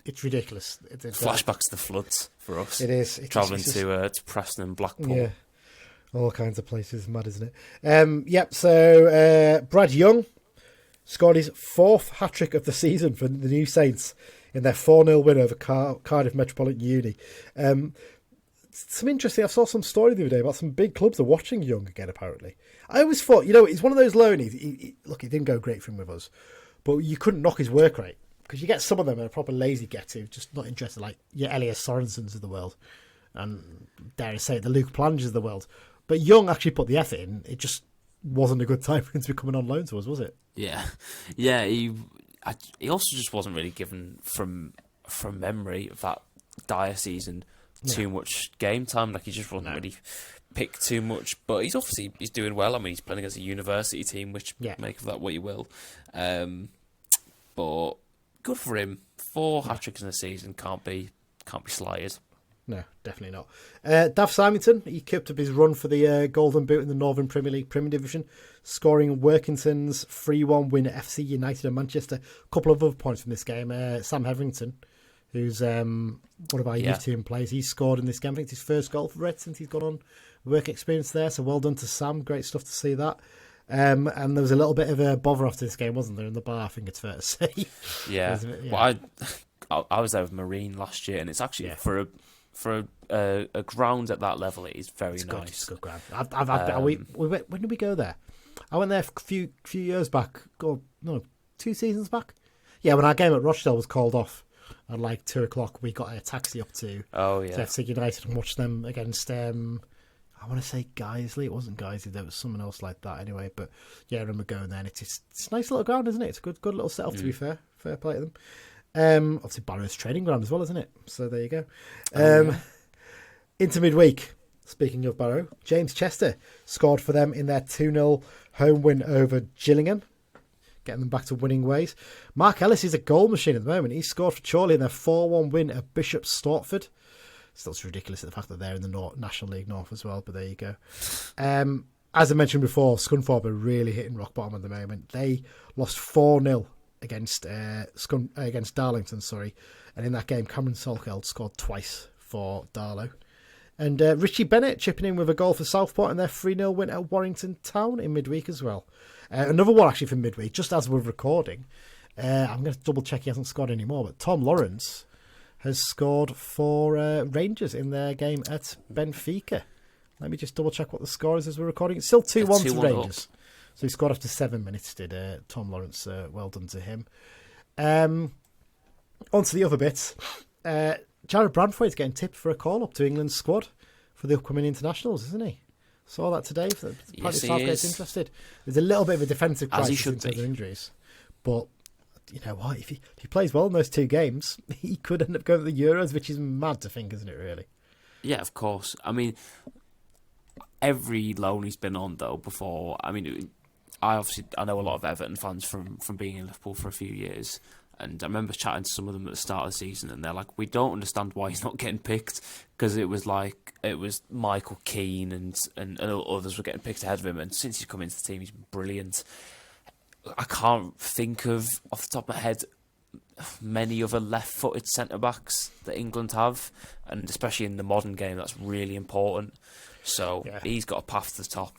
S3: it's ridiculous.
S4: Flashbacks to the floods for us.
S3: It is.
S4: Travelling to Preston and Blackpool.
S3: Yeah. All kinds of places. Mad, isn't it? So Brad Young scored his 4th hat-trick of the season for the New Saints in their 4-0 win over Cardiff Metropolitan Uni. Some interesting... I saw some story the other day about some big clubs are watching Young again, apparently. I always thought, he's one of those loanies. Look, he didn't go great for him with us, but you couldn't knock his work rate. Because you get some of them that are proper lazy get-to, just not interested, like your Elias Sorensens of the world. And dare I say it, the Luke Plangers of the world. But Young actually put the effort in. It just wasn't a good time for him to be coming on loan to us, was it?
S4: Yeah. He also just wasn't really given, from memory of that dire season, too much game time. Like, he just wasn't really picked too much. But he's doing well. I mean, he's playing against a university team, which make of that what you will. But good for him. 4 hat-tricks in a season can't be slighted.
S3: No, definitely not. Dav Symington, he kept up his run for the Golden Boot in the Northern Premier League Premier Division, scoring Workington's 3-1 win at FC United and Manchester. A couple of other points from this game. Sam Hetherington, who's one of our youth team players, he scored in this game. I think it's his first goal for Red since he's gone on work experience there. So well done to Sam. Great stuff to see that. And there was a little bit of a bother after this game, wasn't there, in the bar, I think it's fair to say.
S4: Yeah. Well, I was there with Marine last year, and it's actually for a ground at that level, it is very nice.
S3: Good. It's a good ground. When did we go there? I went there a few years back. 2 seasons back. Yeah, when our game at Rochdale was called off at like 2:00, we got a taxi up to FC United and watched them against. I want to say Guiseley. It wasn't Guiseley. There was someone else like that anyway. But yeah, I remember going there. And it's a nice little ground, isn't it? It's a good little setup. To be fair play to them. Obviously Barrow's training ground as well, isn't it? So there you go. Into midweek, speaking of Barrow, James Chester scored for them in their 2-0 home win over Gillingham, getting them back to winning ways. Mark Ellis is a goal machine at the moment. He scored for Chorley in their 4-1 win at Bishop Stortford. Still, it's ridiculous at the fact that they're in the National League North as well, but there you go. As I mentioned before, Scunthorpe are really hitting rock bottom at the moment. They lost 4-0 against Darlington, and in that game, Cameron Salkeld scored twice for Darlow. And Richie Bennett chipping in with a goal for Southport in their 3-0 win at Warrington Town in midweek as well. Another one actually from midweek, just as we're recording. I'm going to double check he hasn't scored anymore, but Tom Lawrence has scored for Rangers in their game at Benfica Let me just double check what the score is as we're recording. It's still 2-1 to Rangers.
S4: Up.
S3: So he scored after 7 minutes, did Tom Lawrence. Well done to him. On to the other bits. Jared Branthwaite's getting tipped for a call-up to England's squad for the upcoming internationals, isn't he? Saw that today.
S4: Yes, he
S3: Southgate's
S4: is.
S3: interested. There's a little bit of a defensive crisis in terms
S4: be.
S3: of injuries. But you know what? If he plays well in those 2 games, he could end up going to the Euros, which is mad to think, isn't it, really?
S4: Yeah, of course. I mean, every loan he's been on, though, before... I mean, I know a lot of Everton fans from being in Liverpool for a few years, and I remember chatting to some of them at the start of the season, and they're like, we don't understand why he's not getting picked, because it was Michael Keane and others were getting picked ahead of him, and since he's come into the team, he's been brilliant. I can't think of, off the top of my head, many other left-footed centre-backs that England have, and especially in the modern game, that's really important. So he's got a path to the top,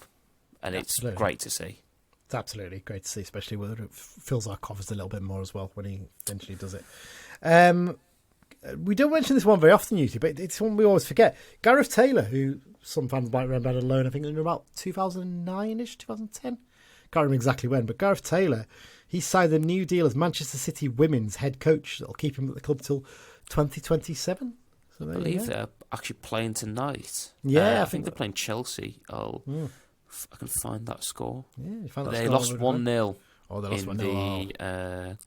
S4: and it's great to see.
S3: It's absolutely great to see, especially whether it fills our coffers a little bit more as well when he eventually does it. We don't mention this one very often usually, but it's one we always forget. Gareth Taylor, who some fans might remember had a loan, I think in about 2009-ish, 2010. Can't remember exactly when, but Gareth Taylor, he signed a new deal as Manchester City women's head coach that'll keep him at the club till 2027. So
S4: I believe they're actually playing tonight.
S3: Yeah,
S4: I think they're playing Chelsea. I can find that score.
S3: Yeah, you found that
S4: they
S3: score
S4: lost 1-0.
S3: Oh, they lost 1-0.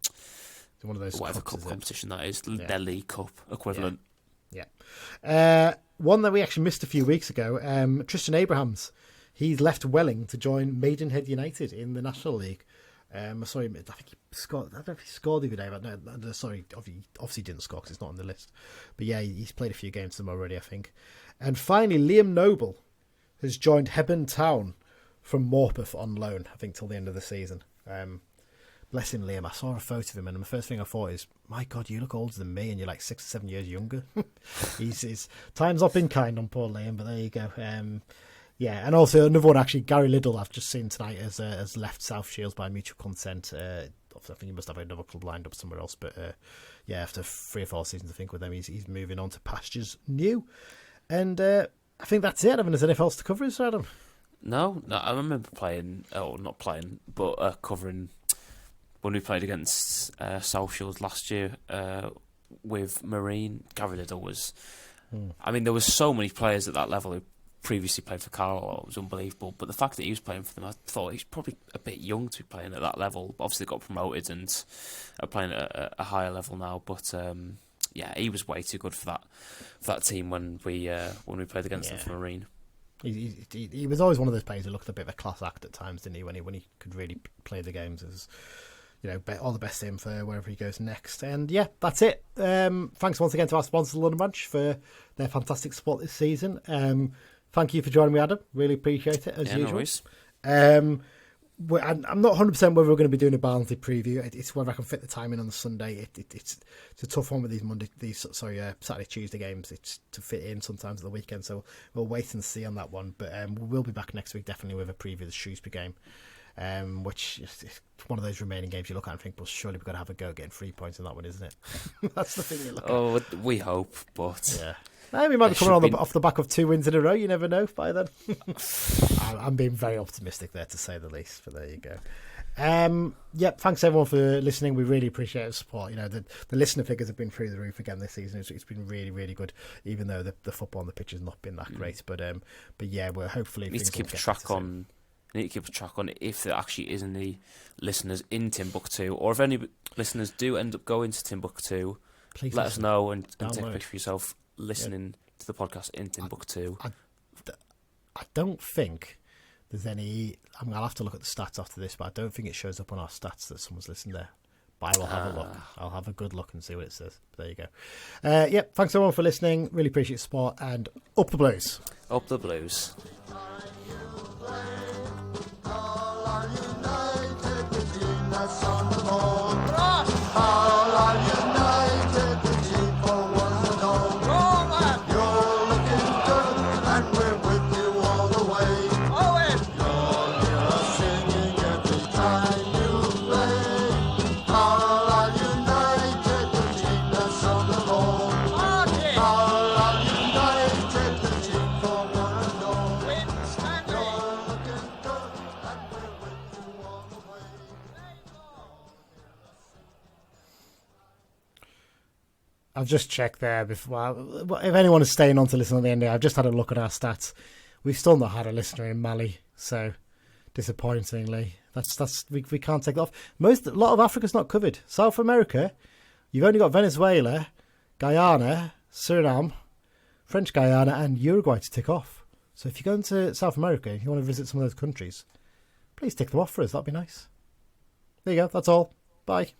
S3: One of those
S4: whatever cup competition that is, their League Cup equivalent.
S3: Yeah. One that we actually missed a few weeks ago. Tristan Abrahams. He's left Welling to join Maidenhead United in the National League. Sorry, I think he scored. I don't know if he scored the other day, but no, sorry, obviously didn't score because it's not on the list. But yeah, he's played a few games for them already, I think. And finally, Liam Noble has joined Hebburn Town from Morpeth on loan, I think, till the end of the season. Bless him, Liam. I saw a photo of him, and the first thing I thought is, my God, you look older than me, and you're like 6 or 7 years younger. He's time's not been kind on poor Liam, but there you go. Yeah, and also another one, actually, Gary Liddell, I've just seen tonight, has left South Shields by mutual consent. I think he must have another club lined up somewhere else, but yeah, after 3 or 4 seasons, I think, with them, he's moving on to pastures new. And I think that's it. I mean, there's anything else to cover, is there, Adam?
S4: No, I remember covering when we played against South Shields last year with Marine. Gary Liddell was... I mean, there was so many players at that level who previously played for Carlisle. It was unbelievable. But the fact that he was playing for them, I thought he's probably a bit young to be playing at that level. Obviously, they got promoted and are playing at a higher level now. But yeah, he was way too good for that team when we played against them for Marine.
S3: He was always one of those players who looked a bit of a class act at times, didn't he? When he could really play the games. As you know, all the best to him for wherever he goes next. And yeah, that's it. Thanks once again to our sponsor, the London Branch, for their fantastic support this season. Thank you for joining me, Adam. Really appreciate it, as usual. No worries. I'm not 100% whether we're going to be doing a Barnsley preview. It's whether I can fit the time in on the Sunday. It's a tough one with these Saturday, Tuesday games. It's to fit in sometimes at the weekend, so we'll wait and see on that one. But we'll be back next week, definitely, with a preview of the Shrewsbury game, which is one of those remaining games you look at and think, well, surely we've got to have a go at getting 3 points in that one, isn't it? That's the thing you look at.
S4: Oh, we hope, but...
S3: Yeah. We might be coming off the back of 2 wins in a row. You never know by then. I'm being very optimistic there, to say the least. But there you go. Yep. Thanks everyone for listening. We really appreciate the support. You know, the listener figures have been through the roof again this season. It's been really, really good. Even though the football on the pitch has not been that great, but yeah, we're hopefully
S4: need to keep a track on. Need to keep a track on if there actually is any listeners in Timbuktu, or if any listeners do end up going to Timbuktu, please let us know and take a picture of yourself listening to the podcast in Timbuktu.
S3: I don't think there's any... I'll have to look at the stats after this, but I don't think it shows up on our stats that someone's listened there. But I will have a look. I'll have a good look and see what it says. There you go. Yep, thanks everyone for listening. Really appreciate the support, and up the Blues.
S4: Up the Blues.
S3: I've just checked there before. If anyone is staying on to listen to the end, I've just had a look at our stats. We've still not had a listener in Mali, so disappointingly, we can't take that off. A lot of Africa's not covered. South America, you've only got Venezuela, Guyana, Suriname, French Guyana, and Uruguay to tick off. So if you're going to South America and you want to visit some of those countries, please tick them off for us. That'd be nice. There you go. That's all. Bye.